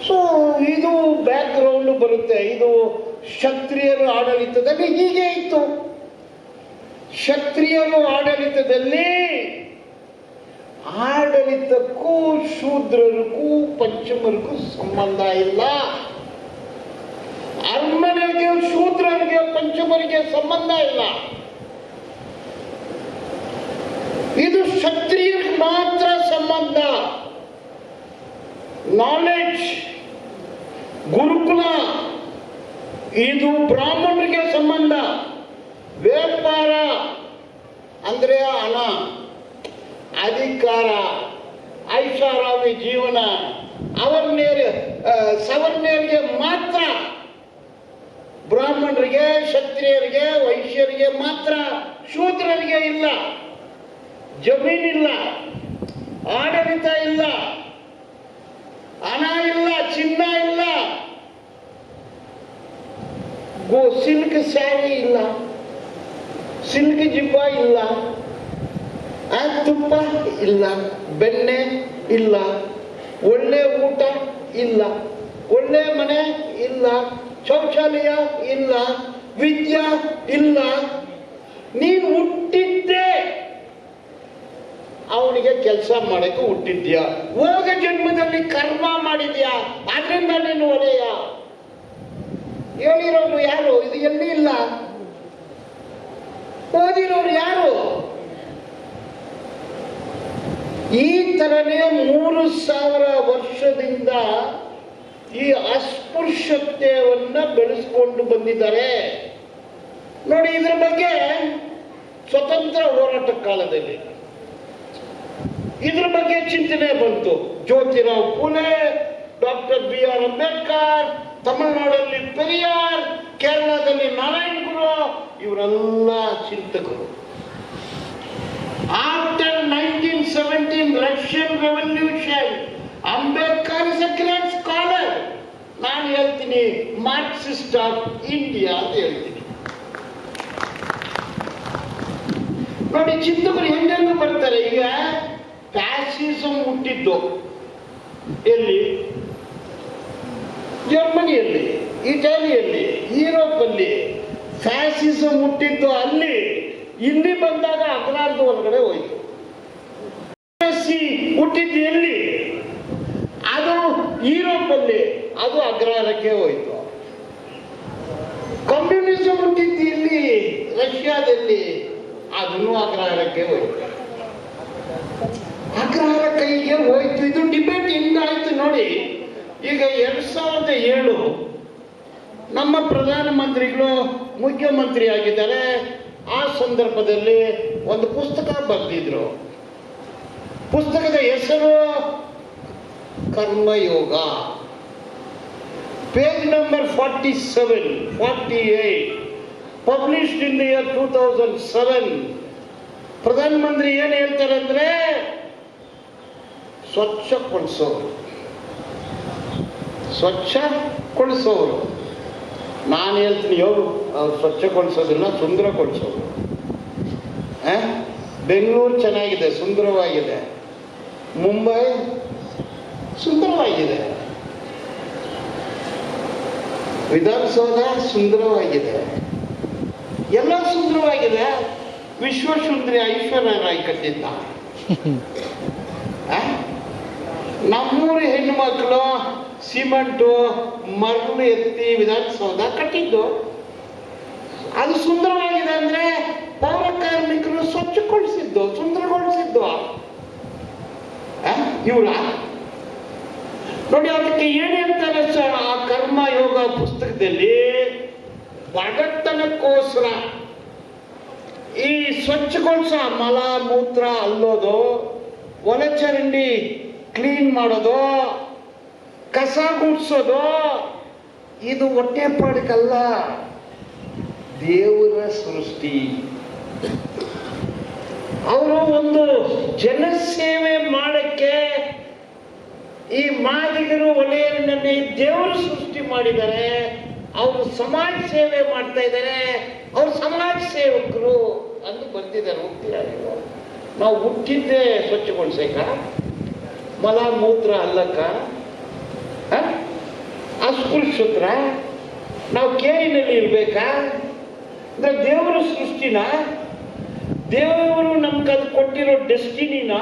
ಸೊ ಇದು ಬ್ಯಾಕ್ ಗ್ರೌಂಡ್ ಬರುತ್ತೆ. ಇದು ಕ್ಷತ್ರಿಯರ ಆಡಳಿತದಲ್ಲಿ ಹೀಗೆ ಇತ್ತು. ಕ್ಷತ್ರಿಯರು ಆಡಳಿತದಲ್ಲಿ ಆಡಳಿತಕ್ಕೂ ಶೂದ್ರರಿಗೂ ಪಂಚಮರಿಗೂ ಸಂಬಂಧ ಇಲ್ಲ. ಅರಮನೆಗೆ ಶೂದ್ರರಿಗೆ ಪಂಚಮರಿಗೆ ಸಂಬಂಧ ಇಲ್ಲ. ಇದು ಕ್ಷತ್ರಿಯರಿಗೆ ಮಾತ್ರ ಸಂಬಂಧ. ನಾಲೆಡ್ಜ್, ಗುರುಕುಲ ಇದು ಬ್ರಾಹ್ಮಣರಿಗೆ ಸಂಬಂಧ. ವ್ಯಾಪಾರ ಅಂದ್ರೆ ಹಣ, ಅಧಿಕಾರ, ಐಷಾರಾಮಿ ಜೀವನ ಸವರ್ಣರಿಗೆ ಮಾತ್ರ. ಬ್ರಾಹ್ಮಣರಿಗೆ, ಕ್ಷತ್ರಿಯರಿಗೆ, ವೈಶ್ಯರಿಗೆ ಮಾತ್ರ, ಶೂದ್ರರಿಗೆ ಇಲ್ಲ. ಜಮೀನಿಲ್ಲ, ಆಡಳಿತ ಇಲ್ಲ, ಹಣ ಇಲ್ಲ, ಚಿನ್ನ ಇಲ್ಲ, ಸಿಲ್ಕ್ ಸ್ಯಾರಿ ಇಲ್ಲ, ಸಿಲ್ಕ್ ಜಿಬ್ಬ ಇಲ್ಲ, ತುಪ್ಪ ಇಲ್ಲ, ಬೆಣ್ಣೆ ಇಲ್ಲ, ಒಳ್ಳೆ ಊಟ ಇಲ್ಲ, ಒಳ್ಳೆ ಮನೆ ಇಲ್ಲ, ಶೌಚಾಲಯ ಇಲ್ಲ, ವಿದ್ಯಾ ಇಲ್ಲ. ನೀನು ಹುಟ್ಟಿದ್ದೆ ಅವನಿಗೆ ಕೆಲಸ ಮಾಡಕ್ಕೆ ಹುಟ್ಟಿದ್ಯಾ. ಹೋದ ಜನ್ಮದಲ್ಲಿ ಕರ್ಮ ಮಾಡಿದ್ಯಾ, ಆದ್ರಿಂದ ನೀನು ಒಲೆಯ. ಹೇಳಿರೋರು ಯಾರು? ಇದು ಎಲ್ಲಿ ಇಲ್ಲ. ಓದಿರೋರು ಯಾರು? ಈ ತರನೇ 3000 ವರ್ಷದಿಂದ ಈ ಅಸ್ಪೃಶ್ಯತೆಯನ್ನ ಬೆಳೆಸ್ಕೊಂಡು ಬಂದಿದ್ದಾರೆ. ನೋಡಿ, ಇದ್ರ ಬಗ್ಗೆ ಸ್ವತಂತ್ರ ಹೋರಾಟ ಕಾಲದಲ್ಲಿ ಇದ್ರ ಬಗ್ಗೆ ಚಿಂತನೆ ಬಂತು. ಜ್ಯೋತಿರಾವ್ ಫುಲೆ, ಡಾಕ್ಟರ್ BR ಅಂಬೇಡ್ಕರ್, ತಮಿಳುನಾಡಲ್ಲಿ ಪೆರಿಯಾರ್, ಕೇರಳದಲ್ಲಿ ನಾರಾಯಣ್ ಗುರು, ಇವರೆಲ್ಲ ಚಿಂತಕರು. After 1917 Russian revolution, Ambedkar is a great scholar. ನಾನು ಹೇಳ್ತೀನಿ ಮಾರ್ಕ್ಸಿಸ್ಟ್ ಆಫ್ ಇಂಡಿಯಾ ಅಂತ ಹೇಳ್ತೀನಿ. ನೋಡಿ, ಚಿಂತಕರು ಹೆಂಗೆಂದು ಬರ್ತಾರೆ. ಈಗ ಫ್ಯಾಸಿಸಂ ಹುಟ್ಟಿದ್ದು ಎಲ್ಲಿ? ಜರ್ಮನಿಯಲ್ಲಿ, ಇಟಾಲಿಯಲ್ಲಿ, ಯುರೋಪಲ್ಲಿ ಫ್ಯಾಸಿಸಂ ಹುಟ್ಟಿದ್ದು ಅಲ್ಲಿ. ಇಲ್ಲಿ ಬಂದಾಗ ಅಗ್ರಾರದ ಹೊರಗಡೆ ಹೋಯ್ತು. ಹುಟ್ಟಿದ್ದು ಎಲ್ಲಿ? ಅದು ಯುರೋಪಲ್ಲಿ, ಅದು ಅಗ್ರಹಾರಕ್ಕೆ ಹೋಯ್ತು. ಕಮ್ಯುನಿಸಂ ಹುಟ್ಟಿದ್ದು ಇಲ್ಲಿ ರಷ್ಯಾದಲ್ಲಿ, ಅದನ್ನು ಅಗ್ರಹಾರಕ್ಕೆ ಹೋಯ್ತು. ಅಗ್ರಹಾರ ಕೈಗೆ ಹೋಯ್ತು. ಇದು ಡಿಬೇಟ್ ಹೆಂಗಾಯ್ತು ನೋಡಿ. ಈಗ 2007 ನಮ್ಮ ಪ್ರಧಾನಮಂತ್ರಿಗಳು ಮುಖ್ಯಮಂತ್ರಿ ಆಗಿದ್ದಾರೆ. ಆ ಸಂದರ್ಭದಲ್ಲಿ ಒಂದು ಪುಸ್ತಕ ಬರೆದಿದ್ರು. ಪುಸ್ತಕದ ಹೆಸರು karma yoga. Page number 47, 48, published in the year 2007. ಪ್ರಧಾನಮಂತ್ರಿ ಏನ್ ಹೇಳ್ತಾರೆ ಅಂದ್ರೆ, ಸ್ವಚ್ಛಗೊಳಿಸೋರು. ನಾನು ಹೇಳ್ತೀನಿ, ಅವ್ರು ಸ್ವಚ್ಛಗೊಳಿಸೋದಿಲ್ಲ, ಸುಂದರಗೊಳಿಸೋರು. ಬೆಂಗಳೂರು ಚೆನ್ನಾಗಿದೆ, ಸುಂದರವಾಗಿದೆ. ಮುಂಬೈ ಸುಂದರವಾಗಿದೆ, ವಿಧಾನಸೌಧ ಸುಂದರವಾಗಿದೆ, ಎಲ್ಲ ಸುಂದರವಾಗಿದೆ. ವಿಶ್ವಸುಂದರಿ ಐಶ್ವರ್ಯ ರಾಯ್ ಕಟ್ಟಿದ್ದ. ನಮ್ಮೂರು ಹೆಣ್ಣು ಮಕ್ಕಳು ಸಿಮೆಂಟು ಮರಳು ಎತ್ತಿ ವಿಧಾನಸೌಧ ಕಟ್ಟಿದ್ದು. ಅದು ಸುಂದರವಾಗಿದೆ ಅಂದ್ರೆ ಪೌರ ಕಾರ್ಮಿಕರು ಸ್ವಚ್ಛಗೊಳಿಸಿದ್ದು, ಸುಂದರಗೊಳಿಸಿದ್ದು. ಇವರ ನೋಡಿ, ಅದಕ್ಕೆ ಏನೇ ಅಂತಾರೆ ಸರ್, ಆ ಕರ್ಮಯೋಗ ಪುಸ್ತಕದಲ್ಲಿ ಬಡತನಕ್ಕೋಸ್ಕರ ಈ ಸ್ವಚ್ಛಗೊಳಿಸೋ ಮಲ ಮೂತ್ರ ಅಲ್ಲೋದು, ಒಳಚರಂಡಿ ಕ್ಲೀನ್ ಮಾಡೋದು, ಕಸ ಗುಡಿಸೋದು, ಇದು ಹೊಟ್ಟೆಪಾಡಕ್ಕಲ್ಲ, ದೇವರ ಸೃಷ್ಟಿ. ಅವರು ಒಂದು ಜನಸೇವೆ ಮಾಡಕ್ಕೆ ಈ ಮಾದಿಗರು ವಲಯದಲ್ಲಿ ದೇವರು ಸೃಷ್ಟಿ ಮಾಡಿದ್ದಾರೆ. ಅವರು ಸಮಾಜ ಸೇವೆ ಮಾಡ್ತಾ ಇದ್ದಾರೆ, ಅವ್ರು ಸಮಾಜ ಸೇವಕರು ಅಂದು ಬಂದಿದ್ದಾರೆ. ಹೋಗ್ತೀರಾ ನೀವು? ನಾವು ಹುಟ್ಟಿದ್ದೆ ಸ್ವಚ್ಛಗೊಳಿಸಕ, ಮಲ ಮೂತ್ರ ಅಲ್ಲಕ್ಕ, ಅಸ್ಪೃಶ್ಯತ್ರ ನಾವು ಕೇರಿನಲ್ಲಿ ಇರ್ಬೇಕಾ? ಅಂದ್ರೆ ದೇವರ ಸೃಷ್ಟಿನ, ದೇವರು ನಮ್ಗೆ ಅದು ಕೊಟ್ಟಿರೋ ಡೆಸ್ಟಿನಿನ,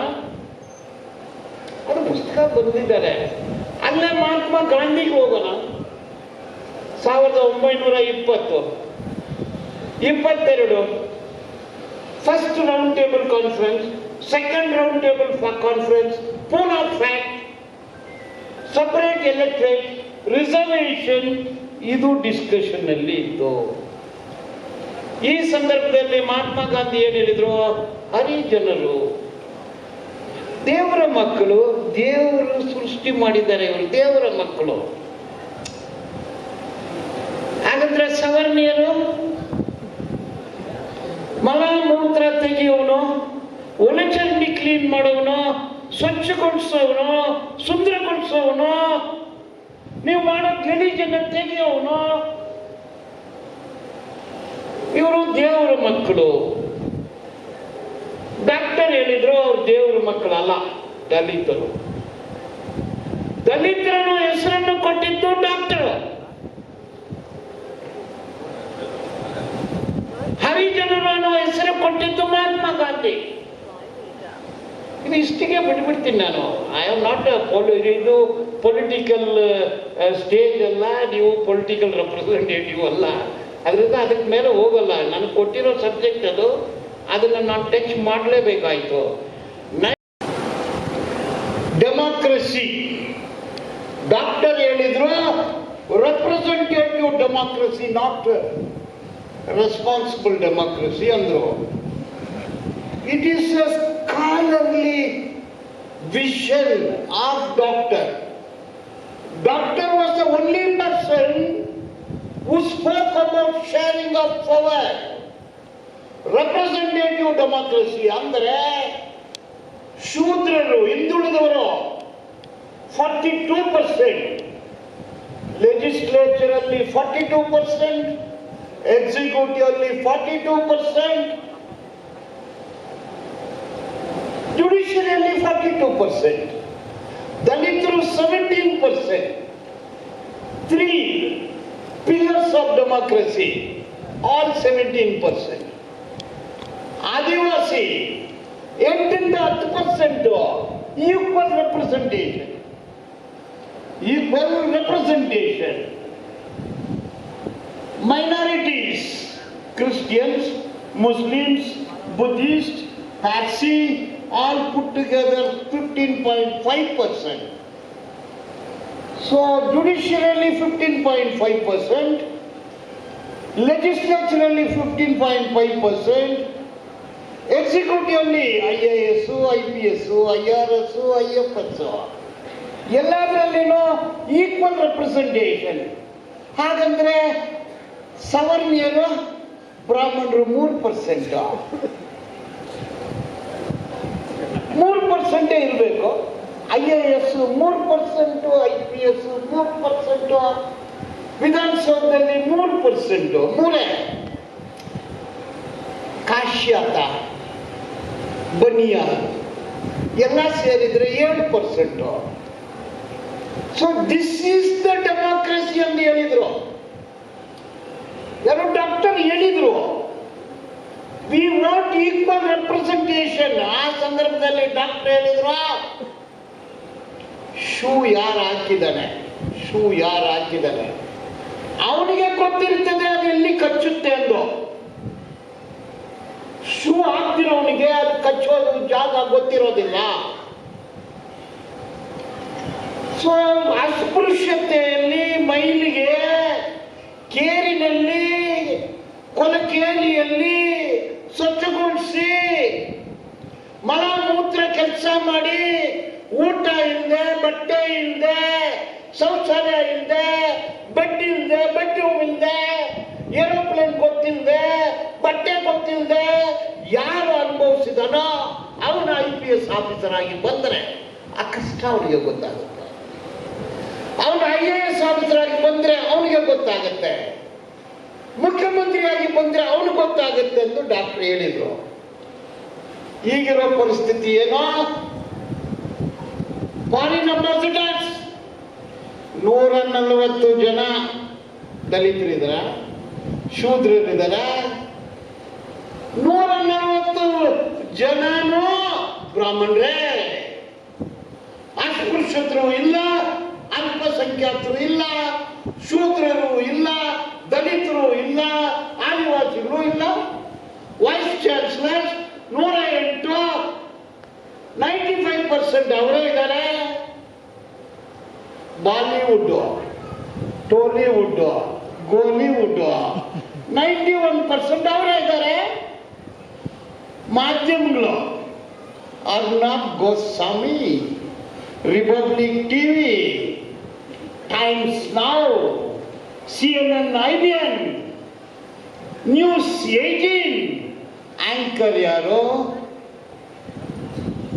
ಅದು ಪುಸ್ತಕ ಬಂದಿದ್ದಾರೆ. ಅಲ್ಲೇ ಮಹಾತ್ಮ ಗಾಂಧಿಗೆ ಹೋಗೋಣ. 1922 first round table conference, second round table conference, Poona fact, separate electorate, reservation, ಇದು ಡಿಸ್ಕಷನ್ ಅಲ್ಲಿ ಇತ್ತು. ಈ ಸಂದರ್ಭದಲ್ಲಿ ಮಹಾತ್ಮ ಗಾಂಧಿ ಏನ್ ಹೇಳಿದ್ರು? ಹರಿಜನರು ದೇವರ ಮಕ್ಕಳು, ದೇವರು ಸೃಷ್ಟಿ ಮಾಡಿದ್ದಾರೆ, ಇವರು ದೇವರ ಮಕ್ಕಳು. ಹಾಗಾದ್ರೆ ಸವರ್ಣೀಯರು ಮಲ ಮೂತ್ರ ತೆಗೆಯೋನು, ಒಳಚರಂಡಿ ಕ್ಲೀನ್ ಮಾಡೋವನು, ಸ್ವಚ್ಛಗೊಳಿಸೋವನು, ಸುಂದರಗೊಳಿಸೋವನು, ನೀವು ಮಾಡೋ ಗಲೀಜನ್ನ ತೆಗೆಯೋವನು, ಇವರು ದೇವರ ಮಕ್ಕಳು. ಡಾಕ್ಟರ್ ಹೇಳಿದ್ರು ಅವ್ರು ದೇವರ ಮಕ್ಕಳಲ್ಲ, ದಲಿತರು. ದಲಿತರನ್ನು ಹೆಸರನ್ನು ಕೊಟ್ಟಿದ್ದು ಡಾಕ್ಟರ್. ಹರಿಜನರನ್ನು ಹೆಸರು ಕೊಟ್ಟಿದ್ದು ಮಹಾತ್ಮ ಗಾಂಧಿ. ಇದು ಇಷ್ಟಿಗೆ ಬಿಟ್ಬಿಡ್ತೀನಿ ನಾನು. ಐ ಆಮ್ ನಾಟ್ ಇದು ಪೊಲಿಟಿಕಲ್ ಸ್ಟೇಜ್ ಅಲ್ಲ, ನೀವು ಪೊಲಿಟಿಕಲ್ ರೆಪ್ರೆಸೆಂಟೇಟಿವ್ ಅಲ್ಲ, ಅದರಿಂದ ಅದಕ್ಕೆ ಮೇಲೆ ಹೋಗಲ್ಲ. ನನಗೆ ಕೊಟ್ಟಿರೋ ಸಬ್ಜೆಕ್ಟ್ ಅದು, ಅದನ್ನು ನಾನು ಟಚ್ ಮಾಡಲೇಬೇಕಾಯ್ತು. ಡೆಮಾಕ್ರಸಿ ಡಾಕ್ಟರ್ ಹೇಳಿದ್ರು, representative democracy, not responsible democracy ಅಂದ್ರು. It is a scholarly vision of doctor. Doctor was the only person who spoke about sharing of power. Representative democracy ಅಂದರೆ ಶೂದ್ರರು, ಹಿಂದುಳಿದವರು 42%, ಲೆಜಿಸ್ಲೇಚರ್ ಅಲ್ಲಿ 42%, ಎಕ್ಸಿಕ್ಯೂಟಿವ್ ಅಲ್ಲಿ 42%, ಜುಡಿಷಿಯರಿಯಲ್ಲಿ 42%, ದಲಿತರು 17%. 3 pillars of democracy, all 17%. Adivasi 8ರಿಂದ 10%, equal representation. Minorities, Christians, Muslims, Buddhists, Parsi, all put together 15.5%. So judicially 15.5%, legislaturally 15.5%, executively IAS, IPS, IRS, IFS, ಎಲ್ಲದರಲ್ಲಿನೂ equal representation. ಹಾಗಂದ್ರೆ ಸವರ್ಣೀಯರು, ಬ್ರಾಹ್ಮಣರು 3%, 3% ಇರಬೇಕು. IAS 3%, IPS 3%, ವಿಧಾನಸೌಧದಲ್ಲಿ 3%, ಮೂರೇ. ಕಾಶ್ಯಾತ, ಬನಿಯಾ ಎಲ್ಲ ಸೇರಿದ್ರೆ 7%. So this is the democracy ಅಂತ ಹೇಳಿದ್ರು. ಯಾರು? ಡಾಕ್ಟರ್ ಹೇಳಿದ್ರು, ವಿ ವಾಂಟ್ ಈಕ್ವಲ್ ರೆಪ್ರೆಸೆಂಟೇಷನ್. ಆ ಸಂದರ್ಭದಲ್ಲಿ ಡಾಕ್ಟರ್ ಹೇಳಿದ್ರು, ಶೂ ಯಾರು ಹಾಕಿದ್ದಾನೆ, ಅವನಿಗೆ ಗೊತ್ತಿರ್ತದೆ ಅದು ಎಲ್ಲಿ ಕಚ್ಚುತ್ತೆ ಅಂದು. ಶೂ ಹಾಕ್ತಿರೋನಿಗೆ ಅದು ಕಚ್ಚೋದು ಜಾಗ ಗೊತ್ತಿರೋದಿಲ್ಲ. ಕೊಲಕೇರಿಯಲ್ಲಿ ಸ್ವಚ್ಛಗೊಳಿಸಿ ಮಲ ಮೂತ್ರ ಕೆಲಸ ಮಾಡಿ ಊಟ ಇಲ್ಲದೆ, ಬಟ್ಟೆ ಇಲ್ಲದೆ, ಶೌಚಾಲಯ ಇಲ್ಲದೆ, ಬೆಡ್ ಇಲ್ಲದೆ, ಬೆಡ್ರೂಮ್ ಇಲ್ಲದೆ, ಏರೋಪ್ಲೇನ್ ಗೊತ್ತಿಲ್ಲದೆ, ಬಟ್ಟೆ ಗೊತ್ತಿಲ್ಲದೆ ಯಾರು ಅನುಭವಿಸಿದನೋ ಅವನ IPS ಆಫೀಸರ್ ಆಗಿ ಬಂದರೆ ಆ ಕಷ್ಟ ಅವನಿಗೆ ಗೊತ್ತಾಗುತ್ತೆ. ಅವನು IAS ಆಫೀಸರ್ ಆಗಿ ಬಂದ್ರೆ ಅವನಿಗೆ ಗೊತ್ತಾಗುತ್ತೆ, ಮುಖ್ಯಮಂತ್ರಿಯಾಗಿ ಬಂದ್ರೆ ಅವನಿಗೆ ಗೊತ್ತಾಗುತ್ತೆ ಎಂದು ಡಾಕ್ಟರ್ ಹೇಳಿದ್ರು. ಈಗಿರೋ ಪರಿಸ್ಥಿತಿ ಏನೋ, ಫಾರಿನ್ ಅಂಬಾಸಿಡರ್ಸ್ 140 ಜನ ದಲಿತರಿದಾರ, ಶೂದ್ರರಿದಾರ, 140 ಜನನು ಬ್ರಾಹ್ಮಣರೇ. ಅಸ್ಪೃಶ್ಯತರು ಇಲ್ಲ, ಅಲ್ಪಸಂಖ್ಯಾತರು ಇಲ್ಲ, ಶೂದ್ರರು ಇಲ್ಲ, ದಲಿತರು ಇಲ್ಲ, ಆದಿವಾಸಿಗಳು ಇಲ್ಲ. ವೈಸ್ ಚಾನ್ಸಲರ್ 108, 95% ಅವರೇ ಇದ್ದಾರೆ. ಬಾಲಿವುಡ್, ಟೋಲಿವುಡ್, ಗೋಲಿವುಡ್ 91% ಅವರೇ ಇದ್ದಾರೆ. ಮಾಧ್ಯಮಗಳು Arnab Goswami, republic TV, times now, CNN, IBN, news 18. Anchor ಯಾರು?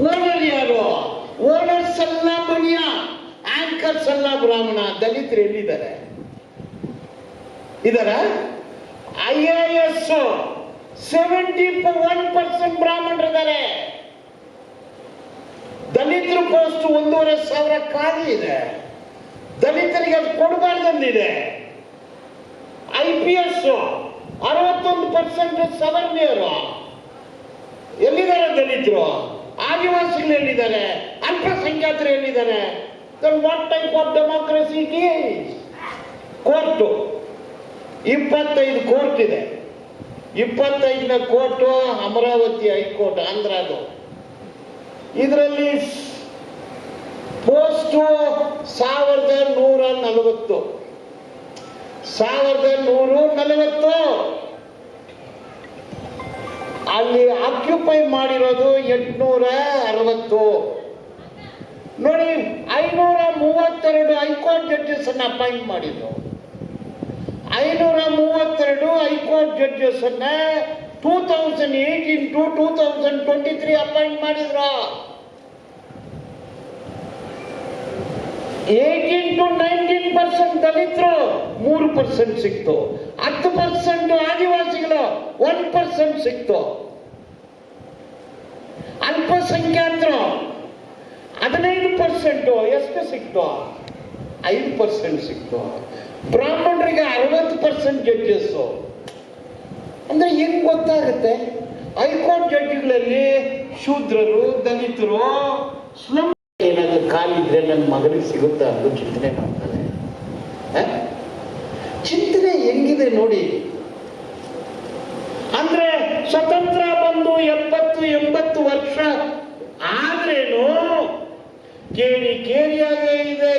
ಓನರ್ ಯಾರು? ಓನರ್ಸ್ ಎಲ್ಲ ಬನಿಯ, ಆಂಕರ್ಸ್ ಎಲ್ಲ ಬ್ರಾಹ್ಮಣ. ದಲಿತರು ಎಲ್ಲಿದ್ದಾರೆ? ಇದರ IAS 71% ಬ್ರಾಹ್ಮಣರಿದ್ದಾರೆ. ದಲಿತರ ಪೋಸ್ಟ್ 1,500 ಖಾಲಿ ಇದೆ. ದಲಿತರಿಗೆ ಅದು ಕೊಡಬಾರ್ದಂದಿದೆ. IPS 61% ಸವರ್ಣೀಯರು. ಎಲ್ಲಿದ್ದಾರೆ ದಲಿತರು? ಆದಿವಾಸಿಗಳು ಎಲ್ಲಿದ್ದಾರೆ? ಅಲ್ಪಸಂಖ್ಯಾತರು ಎಲ್ಲಿದ್ದಾರೆ? Then what type of democracy it is? Court 25 court ಇದೆ. 25ನೇ ಕೋರ್ಟು ಅಮರಾವತಿ ಹೈಕೋರ್ಟ್, ಆಂಧ್ರದು. ಇದರಲ್ಲಿ ಪೋಸ್ಟು 1140. 1140. ಅಲ್ಲಿ ಆಕ್ಯುಪೈ ಮಾಡಿರೋದು 860. ನೋಡಿ, 532 ಹೈಕೋರ್ಟ್ ಜಡ್ಜಸ್ ಅನ್ನ ಅಪಾಯಿಂಟ್ ಮಾಡಿದ್ರು. 532 ಹೈಕೋರ್ಟ್ ಜಡ್ಜಸ್ ಅನ್ನ 2018 to 2023 ಅಪಾಯಿಂಟ್ ಮಾಡಿದ್ರು. 18 to 19% ದಲಿತರು 3% ಸಿಕ್ತು. 10% ಆದಿವಾಸಿಗಳು 1% ಸಿಕ್ತು. ಅಲ್ಪಸಂಖ್ಯಾತರು 15% ಎಷ್ಟು ಸಿಕ್ತು? 5% ಸಿಕ್ತು. ಬ್ರಾಹ್ಮಣರಿಗೆ 60% ಜಡ್ಜಸ್. ಅಂದ್ರೆ ಹೆಂಗ್ ಗೊತ್ತಾಗುತ್ತೆ? ಹೈಕೋರ್ಟ್ ಜಡ್ಜ್ಗಳಲ್ಲಿ ಶೂದ್ರರು, ದಲಿತರು, ಸ್ಲಮ್ ಏನಾದ್ರು ಕಾಲಿದ್ರೆ ನನ್ನ ಮಗನಿಗೆ ಸಿಗುತ್ತಾ ಅಂತ ಚಿಂತನೆ ಮಾಡ್ತಾರೆ. ಚಿಂತನೆ ಹೆಂಗಿದೆ ನೋಡಿ. ಅಂದ್ರೆ ಸ್ವತಂತ್ರ ಬಂದು 70-80 ವರ್ಷ ಆದ್ರೇನು ಕೇರಿಯಾಗೇ ಇದೆ,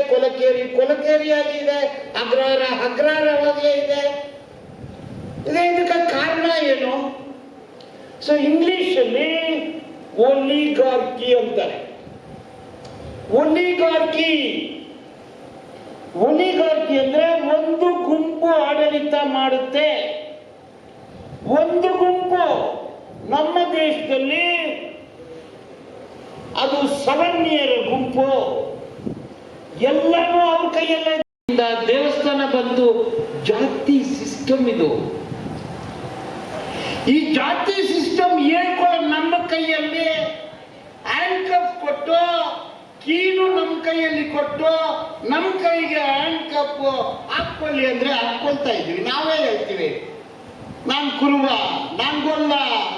ಕೊಲಕೇರಿಯಾಗಿದೆ, ಅಗ್ರಾರವಾಗೇ ಇದೆ. ಇದಕ್ಕೆ ಕಾರಣ ಏನು? ಸೊ ಇಂಗ್ಲಿಷಲ್ಲಿ ಒಲಿಗಾರ್ಕಿ ಅಂತಾರೆ. ಒಲಿಗಾರ್ಕಿ ಅಂದ್ರೆ ಒಂದು ಗುಂಪು ಆಡಳಿತ ಮಾಡುತ್ತೆ. ಒಂದು ಗುಂಪು. ನಮ್ಮ ದೇಶದಲ್ಲಿ ಅದು ಸವರ್ಣೀಯರ ಗುಂಪು. ಎಲ್ಲರೂ ಅವ್ರ ಕೈಯಲ್ಲೇ. ದೇವಸ್ಥಾನ ಬಂದು ಜಾತಿ ಸಿಸ್ಟಮ್ ಇದು. ಈ ಜಾತಿ ಸಿಸ್ಟಮ್ ಹೇಳ್ಕೊಳ್ಳೋ ನಮ್ಮ ಕೈಯಲ್ಲಿ ಹ್ಯಾಂಡ್ ಕಪ್ ಕೊಟ್ಟು, ಕೀನು ನಮ್ಮ ಕೈಯಲ್ಲಿ ಕೊಟ್ಟು, ನಮ್ಮ ಕೈಗೆ ಹ್ಯಾಂಡ್ ಕಪ್ ಹಾಕೊಳ್ಳಿ ಅಂದ್ರೆ ಹಾಕೊಳ್ತಾ ಇದ್ವಿ. ನಾವೇ ಹೇಳ್ತೀವಿ, ನಾನ್ ಕುರುಬ, ನಾನ್ ಗೊಲ್ಲ,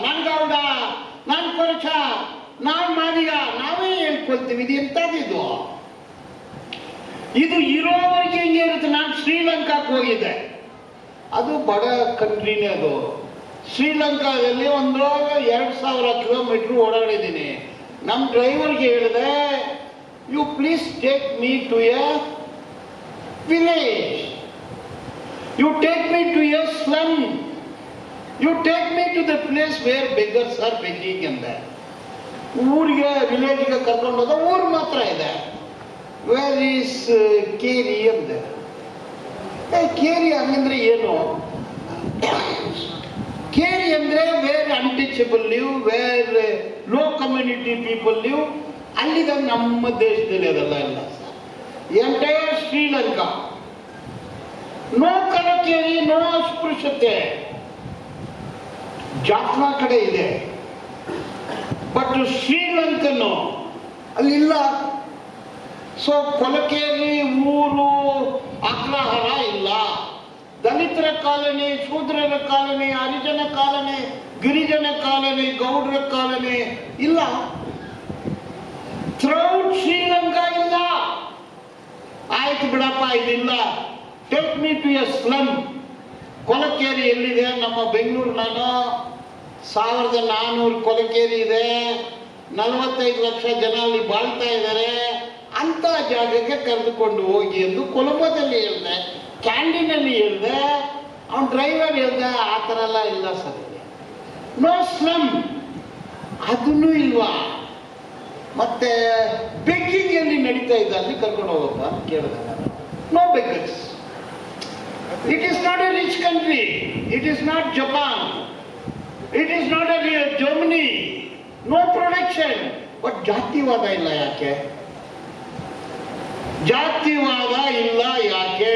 ನಾನ್ ಗೌಡ, ನಾನ್ ಕೊರಚ, ನಾನ್ ಮಾದಿಗ, ನಾವೇ ಹೇಳ್ಕೊಳ್ತೀವಿ. ಇದು ಎಂತದಿದು? ಇದು ಇರೋವರೆಗೆ ಹಿಂಗೆ ಇರುತ್ತೆ. ನಾನು ಶ್ರೀಲಂಕಾಕ್ಕೆ ಹೋಗಿದ್ದೆ. ಅದು ಬಡ ಕಂಟ್ರಿನೇ ಅದು. ಶ್ರೀಲಂಕಾದಲ್ಲಿ ಒಂದು 2000 ಕಿಲೋಮೀಟರ್ ಓಡಾಡಿದ್ದೀನಿ. ನಮ್ಮ ಡ್ರೈವರ್ಗೆ ಹೇಳಿದೆ, you please take me to a village, you take me to a slum. You take me to the place where beggars are begging ಅಂದೆ. ಊರಿಗೆ ವಿಲೇಜ್ಗೆ ಕರ್ಕೊಂಡು ಹೋದ, ಊರು ಮಾತ್ರ ಇದೆ. ವೇರ್ ಈಸ್ ಕೇರಿ ಅಂದೆ. ಕೇರಿ ಹಂಗಂದ್ರೆ ಏನು? ಕೇರಿ ಅಂದ್ರೆ where untouchable live, where low community people live. ಅಲ್ಲಿದ ನಮ್ಮ ದೇಶದಲ್ಲಿ ಅದೆಲ್ಲ ಇಲ್ಲ ಸರ್. ಎಂಟೈರ್ ಶ್ರೀಲಂಕಾ ನೋ ಕಲಕೇರಿ, ನೋ ಅಸ್ಪೃಶ್ಯತೆ. ಜಾಫ್ನಾ ಕಡೆ ಇದೆ, ಬಟ್ ಶ್ರೀಲಂಕನ್ನು ಅಲ್ಲಿಲ್ಲ. ಸೊ ಕೊಲಕೇರಿ ಊರು ಅಗ್ರಹಾರ ಇಲ್ಲ. ದಲಿತರ ಕಾಲನಿ, ಶೂದ್ರರ ಕಾಲನಿ, ಹರಿಜನ ಕಾಲನಿ, ಗಿರಿಜನ ಕಾಲನಿ, ಗೌಡ್ರ ಕಾಲನಿ ಇಲ್ಲ. ಥ್ರೌಟ್ ಶ್ರೀಲಂಕಾ ಇಲ್ಲ. ಆಯ್ತು ಬಿಡಪ್ಪ, ಇದಿಲ್ಲ. Take me to a slum. ಕೊಲಕೇರಿ ಎಲ್ಲಿದೆ? ನಮ್ಮ ಬೆಂಗಳೂರು. ನಾನು 1400 ಕೊಲಕೇರಿ ಇದೆ, 45 ಲಕ್ಷ ಜನ ಅಲ್ಲಿ ಬಾಳ್ತಾ ಇದ್ದಾರೆ. ಅಂತ ಜಾಗಕ್ಕೆ ಕರೆದುಕೊಂಡು ಹೋಗಿ ಎಂದು ಕೊಲಂಬೋದಲ್ಲಿ ಹೇಳಿದೆ, ಕ್ಯಾಂಡೀನಲ್ಲಿ ಹೇಳಿದೆ, ಅವನ್ ಡ್ರೈವರ್ ಹೇಳಿದೆ. ಆ ಥರ ಎಲ್ಲ ಇಲ್ಲ ಸರ್. ನೋ ಸ್ಲಮ್, ಅದನ್ನೂ ಇಲ್ವಾ? ಮತ್ತೆ ಬೆಗ್ಗಿಂಗ್ ಎಲ್ಲಿ ನಡೀತಾ ಇದೆ ಅಲ್ಲಿ ಕರ್ಕೊಂಡು ಹೋಗಪ್ಪ ಅಂತ ಕೇಳಿದೆ. No beggars. It is not a rich country. It is not Japan. It is not a Germany. No production. But ಜಾತಿವಾದ ಇಲ್ಲ ಯಾಕೆ? ಜಾತಿವಾದ ಇಲ್ಲ ಯಾಕೆ?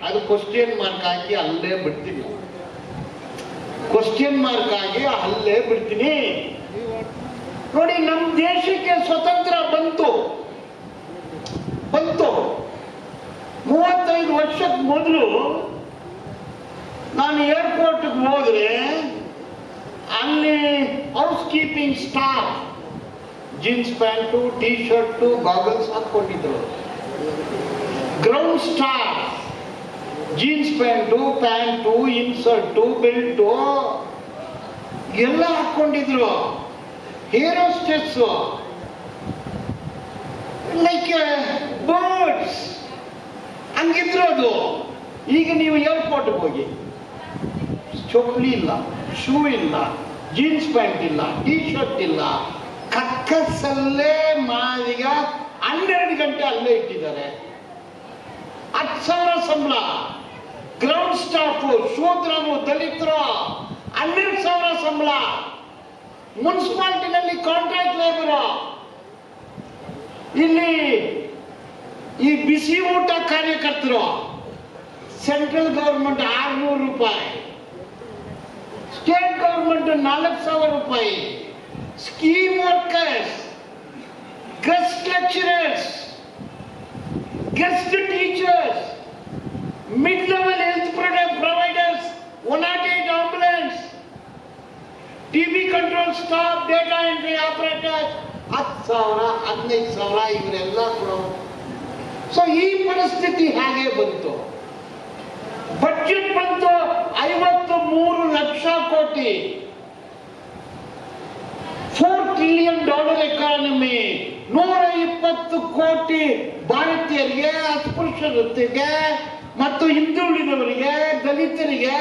ಅದು ಕ್ವಶನ್ ಮಾರ್ಕ್ ಹಾಕಿ ಅಲ್ಲೇ ಬಿಡ್ತೀನಿ. ಕ್ವಶನ್ ಮಾರ್ಕ್ ಆಗಿ ಅಲ್ಲೇ ಬಿಡ್ತೀನಿ. ನೋಡಿ, ನಮ್ಮ ದೇಶಕ್ಕೆ ಸ್ವತಂತ್ರ ಬಂತು 35 ವರ್ಷಕ್ಕೆ ಮೊದಲು ನಾನು ಏರ್ಪೋರ್ಟ್ಗೆ ಹೋದ್ರೆ ಅಲ್ಲಿ housekeeping staff jeans pant, T shirt, goggles ಹಾಕೊಂಡಿದ್ರು. Ground staff jeans pant, insert, belt ಎಲ್ಲ ಹಾಕೊಂಡಿದ್ರು. ಹೇರ್ ಹೋಸ್ಟೆಸ್ ಲೈಕ್ ಬರ್ಡ್ಸ್ ಹಂಗಿದ್ರು ಅದು. ಈಗ ನೀವು ಏರ್ಪೋರ್ಟ್ಗೆ ಹೋಗಿ, ಚೊಕ್ಲಿ ಇಲ್ಲ, ಶೂ ಇಲ್ಲ, ಜೀನ್ಸ್ ಪ್ಯಾಂಟ್ ಇಲ್ಲ, ಟೀ ಶರ್ಟ್ ಇಲ್ಲ, ಕಕ್ಕಸಲ್ಲೇ ಮಾದಿಗ 12 ಗಂಟೆ ಅಲ್ಲೇ ಇಟ್ಟಿದ್ದಾರೆ. 10,000 ಸಂಬಳ. ಗ್ರೌಂಡ್ ಸ್ಟಾಫ್ ಶೂದ್ರರು, ದಲಿತರು 12,000 ಸಂಬಳ. ಮುನ್ಸಿಪಾಲಿಟಿನಲ್ಲಿ ಕಾಂಟ್ರಾಕ್ಟ್ ಲೇಬರ್. ಇಲ್ಲಿ ಈ ಬಿಸಿ ಊಟ ಕಾರ್ಯಕರ್ತರು ಸೆಂಟ್ರಲ್ ಗವರ್ಮೆಂಟ್ 600 ರೂಪಾಯಿ, ಸ್ಟೇಟ್ ಗವರ್ಮೆಂಟ್ 4,000 ರೂಪಾಯಿ. Scheme workers, guest lecturers, guest teachers, mid level health providers, 108 ambulance, TV control staff, data entry operators 10,000, 15,000 ಇವರೆಲ್ಲ ಕೂಡ. ಸೊ ಈ ಪರಿಸ್ಥಿತಿ ಹಾಗೆ ಬಂತು. ಬಜೆಟ್ ಬಂತು $53 ಲಕ್ಷ ಕೋಟಿ. $4 ಟ್ರಿಲಿಯನ್ ಎಕಾನಮಿ. 120 ಕೋಟಿ ಭಾರತೀಯರಿಗೆ, ಅಸ್ಪೃಶ್ಯರಿಗೆ ಮತ್ತು ಹಿಂದುಳಿದವರಿಗೆ, ದಲಿತರಿಗೆ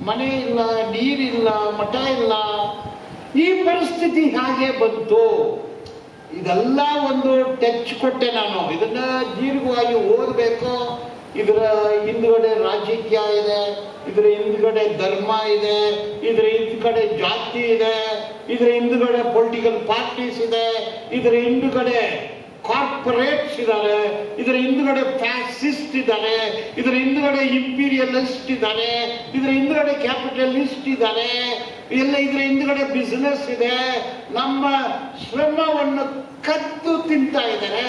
ಮನೆ ಇಲ್ಲ, ನೀರಿಲ್ಲ, ಮಠ ಇಲ್ಲ. ಈ ಪರಿಸ್ಥಿತಿ ಹಾಗೆ ಬಂತು. ಇದೆಲ್ಲ ಒಂದು ಟಚ್ ಕೊಟ್ಟೆ ನಾನು. ಇದನ್ನ ದೀರ್ಘವಾಗಿ ಓದಬೇಕು. ಇದರ ಹಿಂದ್ಗಡೆ ರಾಜಕೀಯ ಇದೆ, ಇದರ ಹಿಂದ್ಗಡೆ ಧರ್ಮ ಇದೆ, ಇದರ ಹಿಂದ್ಗಡೆ ಜಾತಿ ಇದೆ, ಇದರ ಹಿಂದ್ಗಡೆ ಪೊಲಿಟಿಕಲ್ ಪಾರ್ಟೀಸ್ ಇದೆ, ಇದರ ಹಿಂದ್ಗಡೆ ಕಾರ್ಪೊರೇಟ್ಸ್ ಇದ್ದಾರೆ, ಇದರ ಹಿಂದ್ಗಡೆ ಫ್ಯಾಸಿಸ್ಟ್ ಇದ್ದಾರೆ, ಇದರ ಹಿಂದ್ಗಡೆ ಇಂಪೀರಿಯಲಿಸ್ಟ್ ಇದ್ದಾರೆ, ಇದರ ಹಿಂದ್ಗಡೆ ಕ್ಯಾಪಿಟಲಿಸ್ಟ್ ಇದ್ದಾರೆ, ಎಲ್ಲ ಇದರ ಹಿಂದ್ಗಡೆ ಬಿಸಿನೆಸ್ ಇದೆ. ನಮ್ಮ ಶ್ರಮವನ್ನು ಕದ್ದು ತಿಂತಾ ಇದ್ದಾರೆ.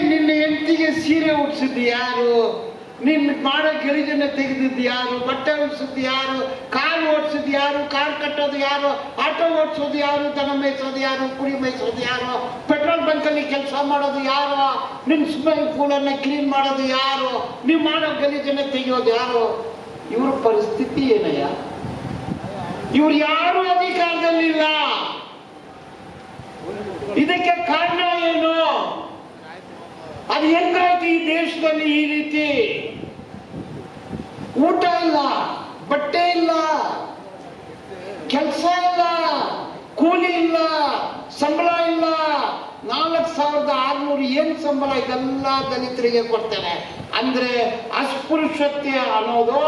ನಿನ್ನ ಹೆಂಡತಿಗೆ ಸೀರೆ ಉಡ್ಸಿದ್ದು ಯಾರು? ನಿನ್ನ ಮಾಡೋ ಗೆಳಿಜನ್ನ ತೆಗೆದಿದ್ದು ಯಾರು? ಬಟ್ಟೆ ಉಡ್ಸಿದ್ದು ಯಾರು? ಕಾರ್ ಓಡಿಸಿದ್ದು ಯಾರು? ಕಾರ್ ಕಟ್ಟೋದು ಯಾರು? ಆಟೋ ಓಡಿಸೋದು ಯಾರು? ದನ ಮೇಯಿಸೋದು ಯಾರು? ಕುರಿ ಮೇಯಿಸೋದು ಯಾರು? ಪೆಟ್ರೋಲ್ ಬಂಕಲ್ಲಿ ಕೆಲಸ ಮಾಡೋದು ಯಾರು? ನಿನ್ನ ಸ್ವಿಮ್ಮಿಂಗ್ ಪೂಲನ್ನು ಕ್ಲೀನ್ ಮಾಡೋದು ಯಾರು? ನೀವು ಮಾಡೋ ಗಲೀಜನ್ನ ತೆಗೆಯೋದು ಯಾರು? ಇವ್ರ ಪರಿಸ್ಥಿತಿ ಏನಯ್ಯ? ಇವ್ರು ಯಾರು ಅಧಿಕಾರದಲ್ಲಿಲ್ಲ. ಇದಕ್ಕೆ ಕಾರಣ ಏನು? ಅದು ಹೆಂಗಾಯ್ತು ಈ ದೇಶದಲ್ಲಿ? ಈ ರೀತಿ ಊಟ ಇಲ್ಲ, ಬಟ್ಟೆ ಇಲ್ಲ, ಕೆಲಸ ಇಲ್ಲ, ಕೂಲಿ ಇಲ್ಲ, ಸಂಬಳ ಇಲ್ಲ. 4,600 ಏನ್ ಸಂಬಳ? ಇದೆಲ್ಲ ದಲಿತರಿಗೆ ಕೊಡ್ತಾರೆ. ಅಂದ್ರೆ ಅಸ್ಪೃಶ್ಯತೆ ಅನ್ನೋದು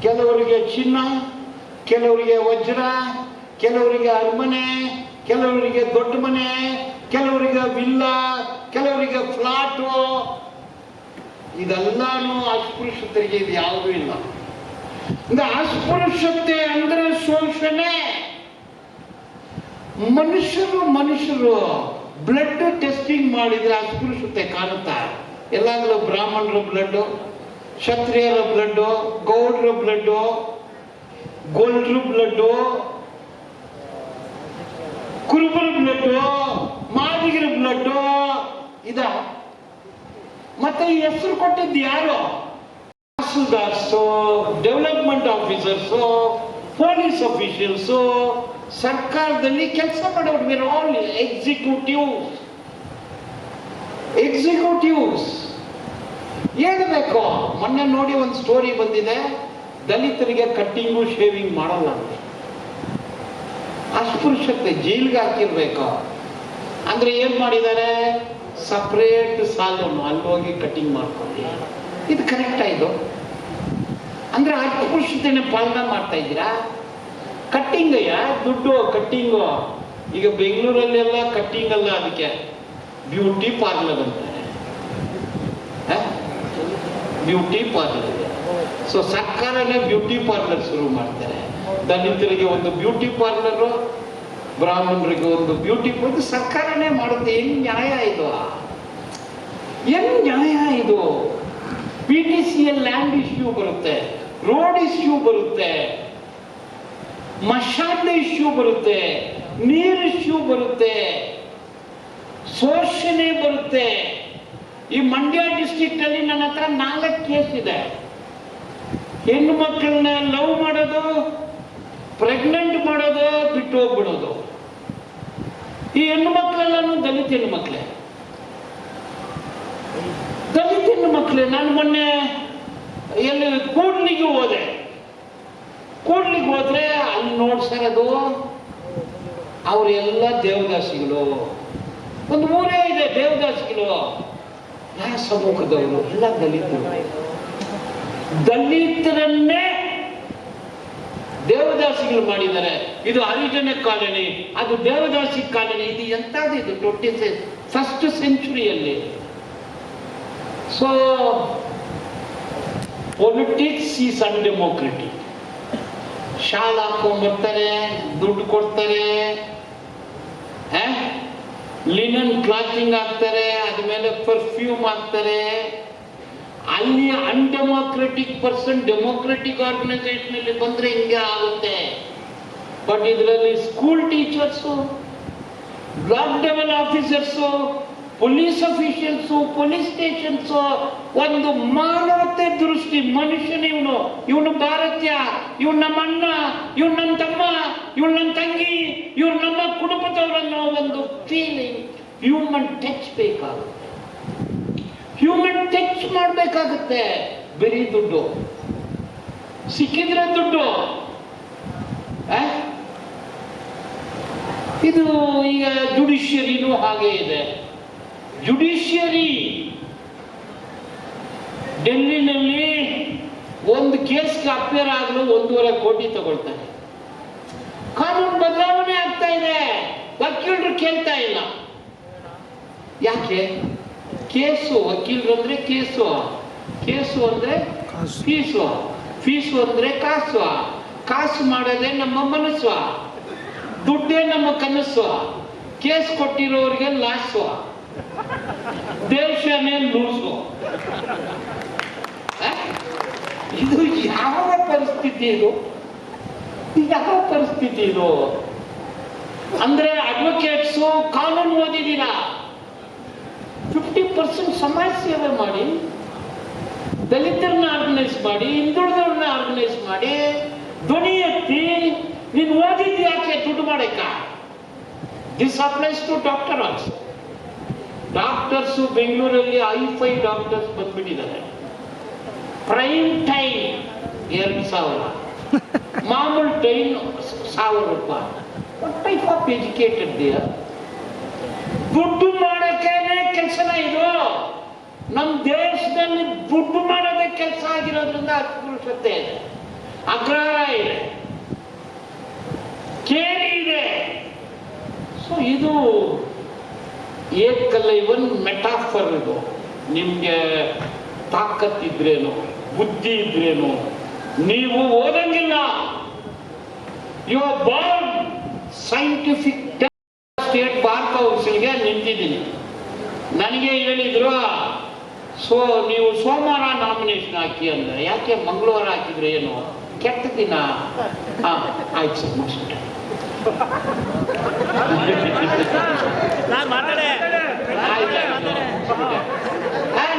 ಕೆಲವರಿಗೆ ಚಿನ್ನ, ಕೆಲವರಿಗೆ ವಜ್ರ, ಕೆಲವರಿಗೆ ಅರಮನೆ, ಕೆಲವರಿಗೆ ದೊಡ್ಡ ಮನೆ, ಕೆಲವರಿಗೆ ವಿಲ್ಲಾ, ಕೆಲವರಿಗೆ ಫ್ಲಾಟು. ಇದೆಲ್ಲಾನು ಅಸ್ಪೃಶ್ಯತೆಗೆ ಇದು ಯಾವುದೂ ಇಲ್ಲ. ಅಸ್ಪೃಶ್ಯತೆ ಅಂದ್ರೆ ಶೋಷಣೆ. ಮನುಷ್ಯರು ಬ್ಲಡ್ ಟೆಸ್ಟಿಂಗ್ ಮಾಡಿದ್ರೆ ಅಸ್ಪೃಶ್ಯತೆ ಕಾಣುತ್ತಾ? ಎಲ್ಲಾದ್ರೂ ಬ್ರಾಹ್ಮಣರ ಬ್ಲಡ್, ಕ್ಷತ್ರಿಯರ ಬ್ಲಡ್, ಗೌಡ್ರ ಬ್ಲಡ್, ಗೋಲ್ಡ್ರ ಬ್ಲಡ್, ಕುರುಬರ ಬ್ಲಡ್, ಮಾದಿಗರ ಬ್ಲಡ್ ಇದ. ಮತ್ತೆ ಈ ಹೆಸರು ಕೊಟ್ಟಿದ್ದು ಯಾರು? ತಹಸೀಲ್ದಾರ್ಸು, ಡೆವಲಪ್ಮೆಂಟ್ ಆಫೀಸರ್ಸು, ಪೊಲೀಸ್ ಅಫಿಷಿಯಲ್ಸು, ಸರ್ಕಾರದಲ್ಲಿ ಕೆಲಸ ಮಾಡೋರು. We are all executives. ಹೇಳ್ಬೇಕು. ಮೊನ್ನೆ ನೋಡಿ ಒಂದು ಸ್ಟೋರಿ ಬಂದಿದೆ, ದಲಿತರಿಗೆ ಕಟ್ಟಿಂಗು ಶೇವಿಂಗ್ ಮಾಡಲ್ಲ ಅಂತ. ಅಸ್ಪೃಶ್ಯತೆ, ಜೈಲ್ಗೆ ಹಾಕಿರ್ಬೇಕು. ಅಂದ್ರೆ ಏನ್ ಮಾಡಿದ್ದಾರೆ? ಸಪರೇಟ್ ಸಾಲನ್ನು ಅಲ್ಲಿ ಹೋಗಿ ಕಟ್ಟಿಂಗ್ ಮಾಡ್ಕೊಂಡು. ಇದು ಕರೆಕ್ಟಾ? ಇದು ಅಂದ್ರೆ ಅಸ್ಪೃಶ್ಯತೆನ ಪಾಲನೆ ಮಾಡ್ತಾ ಇದ್ದೀರಾ? ಕಟ್ಟಿಂಗ್ ದುಡ್ಡು, ಕಟ್ಟಿಂಗು. ಈಗ ಬೆಂಗಳೂರಲ್ಲೆಲ್ಲ ಕಟ್ಟಿಂಗ್ ಅಲ್ಲ, ಅದಕ್ಕೆ ಬ್ಯೂಟಿ ಪಾರ್ಲರ್ ಅಂತಾರೆ. Beauty parlour. ಸೊ ಸರ್ಕಾರನೇ ಬ್ಯೂಟಿ ಪಾರ್ಲರ್ ಶುರು ಮಾಡ್ತಾರೆ. ದಲಿತರಿಗೆ ಒಂದು ಬ್ಯೂಟಿ ಪಾರ್ಲರು, ಬ್ರಾಹ್ಮಣರಿಗೆ ಒಂದು ಬ್ಯೂಟಿ ಪಾರ್ಲರ್ ಸರ್ಕಾರನೇ ಮಾಡುತ್ತೆ. ಹೆಂಗ್ ನ್ಯಾಯ ಇದು? ಹೆಂಗ್ ನ್ಯಾಯ ಇದು? PTCL ಲ್ಯಾಂಡ್ ಇಶ್ಯೂ ಬರುತ್ತೆ, ರೋಡ್ ಇಶ್ಯೂ ಬರುತ್ತೆ, ಮಶಾನ ಇಶ್ಯೂ ಬರುತ್ತೆ, ನೀರು ಇಶ್ಯೂ ಬರುತ್ತೆ, ಶೋಷಣೆ ಬರುತ್ತೆ. ಈ ಮಂಡ್ಯ ಡಿಸ್ಟ್ರಿಕ್ಟ್ ಅಲ್ಲಿ ನನ್ನ ಹತ್ರ 4 ಕೇಸ್ ಇದೆ. ಹೆಣ್ಣು ಮಕ್ಕಳನ್ನ ಲವ್ ಮಾಡೋದು, ಪ್ರೆಗ್ನೆಂಟ್ ಮಾಡೋದು, ಬಿಟ್ಟು ಹೋಗ್ಬಿಡೋದು. ಈ ಹೆಣ್ಣು ಮಕ್ಕಳೆಲ್ಲೂ ದಲಿತ ಹೆಣ್ಣು ಮಕ್ಕಳೇ. ನಾನು ಮೊನ್ನೆ ಎಲ್ಲಿ ಕೂಡ್ಲಿಗೆ ಹೋದೆ. ಕೂಡ್ಲಿಗೆ ಹೋದ್ರೆ ಅಲ್ಲಿ ನೋಡ್ಸರೋದು ಅವರೆಲ್ಲ ದೇವದಾಸಿಗಳು. ಒಂದು ಊರೇ ಇದೆ ದೇವದಾಸಿಗಳು. ಯಾವ ಸಮೂಹದವರು? ಎಲ್ಲ ದಲಿತರು. ದಲಿತರನ್ನೇ ದೇವದಾಸಿಗಳು ಮಾಡಿದ್ದಾರೆ. ಇದು ಹರಿಜನ ಕಾಲನಿ, ಅದು ದೇವದಾಸಿ ಕಾಲನಿ. ಇದು ಎಂತದ್ದು? ಇದು 21st ಸೆಂಚುರಿಯಲ್ಲಿ. So politics is undemocratic. ಶಾಲ್ ಹಾಕೊಂಡ್ಬರ್ತಾರೆ, ದುಡ್ಡು ಕೊಡ್ತಾರೆ, ಲಿನನ್ ಕ್ಲಾತಿಂಗ್ ಹಾಕ್ತಾರೆ, ಅದ್ಮೇಲೆ ಪರ್ಫ್ಯೂಮ್ ಹಾಕ್ತಾರೆ. ಅಲ್ಲಿ ಅನ್ಡೆಮೋಕ್ರೆಟಿಕ್ ಪರ್ಸನ್ ಡೆಮೋಕ್ರೆಟಿಕ್ ಆರ್ಗನೈಸೇಷನ್ ಅಲ್ಲಿ ಬಂದ್ರೆ ಹಿಂಗೆ ಆಗುತ್ತೆ. ಬಟ್ ಇದರಲ್ಲಿ school teachers, block level officers, police officials, police stations, ಒಂದು ಮಾನವತೆ ದೃಷ್ಟಿ. ಮನುಷ್ಯನ ಇವನು ಭಾರತೀಯ, ಇವನು ನಮ್ಮ ಅಣ್ಣ, ಇವನು ನನ್ನ ತಮ್ಮ, ಇವಳು ನನ್ನ ತಂಗಿ, ಇವ್ರು ನಮ್ಮ ಕುಟುಂಬದವರನ್ನೋ ಒಂದು ಫೀಲಿಂಗ್. ಹ್ಯೂಮನ್ ಟಚ್ ಬೇಕಾಗುತ್ತೆ. ಹ್ಯೂಮನ್ ಟಚ್ ಮಾಡಬೇಕಾಗುತ್ತೆ. ಬರೀ ದುಡ್ಡು ಸಿಕ್ಕಿದ್ರೆ ದುಡ್ಡು. ಇದು ಈಗ ಜುಡಿಷಿಯರಿನೂ ಹಾಗೆ ಇದೆ. ಜುಡಿಷಿಯರಿ ಡೆಲ್ಲಿನಲ್ಲಿ ಒಂದು ಕೇಸ್ಗೆ ಅಪೇರ್ ಆಗಲು 1.5 ಕೋಟಿ ತಗೊಳ್ತಾರೆ. ಕಾನೂನು ಬದಲಾವಣೆ ಆಗ್ತಾ ಇದೆ, ವಕೀಲರು ಕೇಳ್ತಾ ಇಲ್ಲ. ಯಾಕೆ? ಕೇಸು, ವಕೀಲರು ಅಂದ್ರೆ ಕೇಸು, ಕೇಸು ಅಂದ್ರೆ ಫೀಸು, ಫೀಸು ಅಂದ್ರೆ ಕಾಸು, ಕಾಸು ಮಾಡೋದೇ ನಮ್ಮ ಮನಸ್ಸು, ದುಡ್ಡೇ ನಮ್ಮ ಕನಸು. ಕೇಸ್ ಕೊಟ್ಟಿರೋರಿಗೆ ಲಾಸು, ದೇಶನೇ ಲೂಸು. ಇದು ಯಾವ ಪರಿಸ್ಥಿತಿ? ಯಾವ ಪರಿಸ್ಥಿತಿ ಇದು? ಅಂದ್ರೆ ಅಡ್ವೊಕೇಟ್ಸು ಕಾನೂನು ಓದಿದ್ದೀರಾ, 50% ಸಮಾಜ ಸೇವೆ ಮಾಡಿ, ದಲಿತರನ್ನ ಆರ್ಗನೈಸ್ ಮಾಡಿ, ಹಿಂದುಳಿದವ್ರನ್ನ ಆರ್ಗನೈಸ್ ಮಾಡಿ, ಧ್ವನಿ ಎತ್ತಿ. ನೀನು ಓದಿದ್ದು ಯಾಕೆ? ದುಡ್ಡು ಮಾಡಕ್ಕ. This applies to doctor also. Doctors ಬೆಂಗಳೂರಲ್ಲಿ 5 ಡಾಕ್ಟರ್ಸ್ ಬಂದ್ಬಿಟ್ಟಿದ್ದಾರೆ. ಪ್ರೈಮ್ ಟೈಮ್ 2,000, ಮಾಮೂಲು ಟೈಮ್ 1,000 ರೂಪಾಯಿ. What type of educated there? ದುಡ್ಡು ಮಾಡೋಕ್ಕೇನೆ ಕೆಲಸನ ಇದು. ನಮ್ಮ ದೇಶದಲ್ಲಿ ದುಡ್ಡು ಮಾಡೋದೇ ಕೆಲಸ ಆಗಿರೋದ್ರಿಂದ ಅಸ್ಪೃಶ್ಯತೆ ಇದೆ, ಅಗ್ರಹಾರ ಇದೆ, ಕೇರಿ ಇದೆ. ಸೊ ಇದು ಏಕಲ್ಲ, ಇವನ್ ಮೆಟಾಫರ್ ಇದು. ನಿಮ್ಗೆ ತಾಕತ್ತಿದ್ರೇನು, ಬುದ್ಧಿ ಇದ್ರೇನು, ನೀವು ಓದಂಗಿಲ್ಲ. You are born scientific. State bar ಕೌನ್ಸಿಲ್ಗೆ ನಿಂತಿದ್ದೀನಿ. ನನಗೆ ಹೇಳಿದ್ರು, ನೀವು ಸೋಮವಾರ ನಾಮಿನೇಷನ್ ಹಾಕಿ ಅಂದ್ರೆ. ಯಾಕೆ ಮಂಗಳವಾರ ಹಾಕಿದ್ರೆ ಏನು ಕೆಟ್ಟ ದಿನ? ಆಯ್ತು ಸರ್, ಮುಗಿಸ್ಬಿಟ್ಟೆ.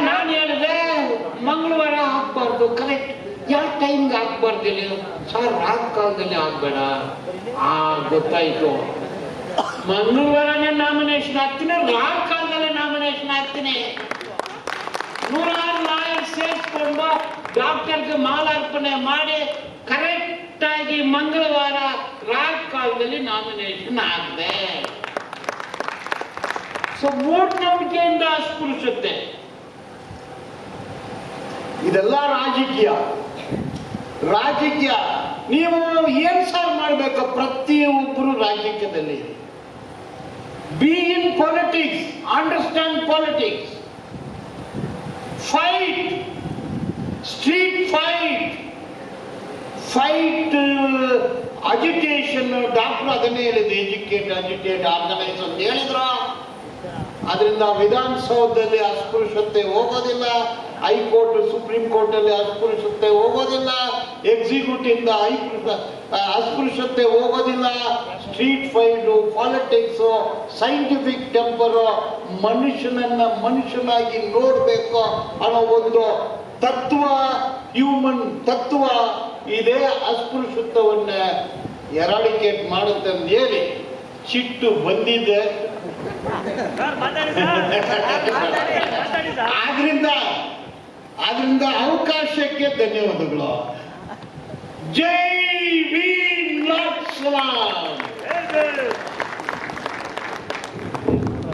ನಾನು ಹೇಳಿದೆ ಮಂಗಳವಾರ ಹಾಕ್ಬಾರ್ದು, ಕರೆಕ್ಟ್ ಯಾವ ಟೈಮ್ಗೆ ಹಾಕ್ಬಾರ್ದಿಲ್ಲ ಸರ್, ರಾತ್ ಕಾಲದಲ್ಲಿ ಆಗ್ಬೇಡ. ಗೊತ್ತಾಯ್ತು, ಮಂಗಳವಾರನೇ ನಾಮಿನೇಷನ್ ಹಾಕ್ತೀನಿ, ರಾತ್ ಕಾಲದಲ್ಲೇ ನಾಮಿನೇಷನ್ ಹಾಕ್ತೀನಿ. 100 ಲಾಯರ್ ಸೇರಿಸ್ಕೊಂಡು ಡಾಕ್ಟರ್ಗೆ ಮಾಲಾರ್ಪಣೆ ಮಾಡಿ ಕರೆಕ್ಟ್ ಆಗಿ ಮಂಗಳವಾರ ರಾತ್ ಕಾಲದಲ್ಲಿ ನಾಮಿನೇಷನ್ ಆಗದೆ. ಸೊ ಮೂಢನಂಬಿಕೆಯಿಂದ ಅಸ್ಪೃಶ್ಯತೆ, ಇದೆಲ್ಲ ರಾಜಕೀಯ. ನೀವು ಏನ್ ಸರ್ ಮಾಡ್ಬೇಕು? ಪ್ರತಿಯೊಬ್ಬರು ರಾಜಕೀಯದಲ್ಲಿ B in politics, understand politics, fight, street fight, agitation. Doctor ಅದನ್ನೇ ಹೇಳಿದ್ರು, ಎಜುಕೇಟ್, ಅಜಿಟೇಟ್, ಆರ್ಗನೈಸ್ ಅಂತ ಹೇಳಿದ್ರು. ಅದರಿಂದ ವಿಧಾನಸೌಧದಲ್ಲಿ ಅಸ್ಪೃಶ್ಯತೆ ಹೋಗೋದಿಲ್ಲ, ಹೈಕೋರ್ಟ್, ಸುಪ್ರೀಂ ಕೋರ್ಟ್ ಅಲ್ಲಿ ಅಸ್ಪೃಶ್ಯತೆ ಹೋಗೋದಿಲ್ಲ, ಎಕ್ಸಿಕ್ಯೂಟಿವ್ ಅಸ್ಪೃಶ್ಯತೆ ಹೋಗೋದಿಲ್ಲ. Street fight, politics, scientific temper, ಮನುಷ್ಯನನ್ನ ಮನುಷ್ಯನಾಗಿ ನೋಡ್ಬೇಕು ಅನ್ನೋ ಒಂದು ತತ್ವ, ಹ್ಯೂಮನ್ ತತ್ವ ಇದೇ ಅಸ್ಪೃಶ್ಯತ್ವವನ್ನ ಎರಾಡಿಕೇಟ್ ಮಾಡುತ್ತೆ ಅಂತ ಹೇಳಿ ಸಿಟ್ಟು ಬಂದಿದೆ. ಆದ್ರಿಂದ ಅವಕಾಶಕ್ಕೆ ಧನ್ಯವಾದಗಳು. ಜೈ ಭೀಮ್, ಲಾರ್ಡ್ ಸಲಾಮ್.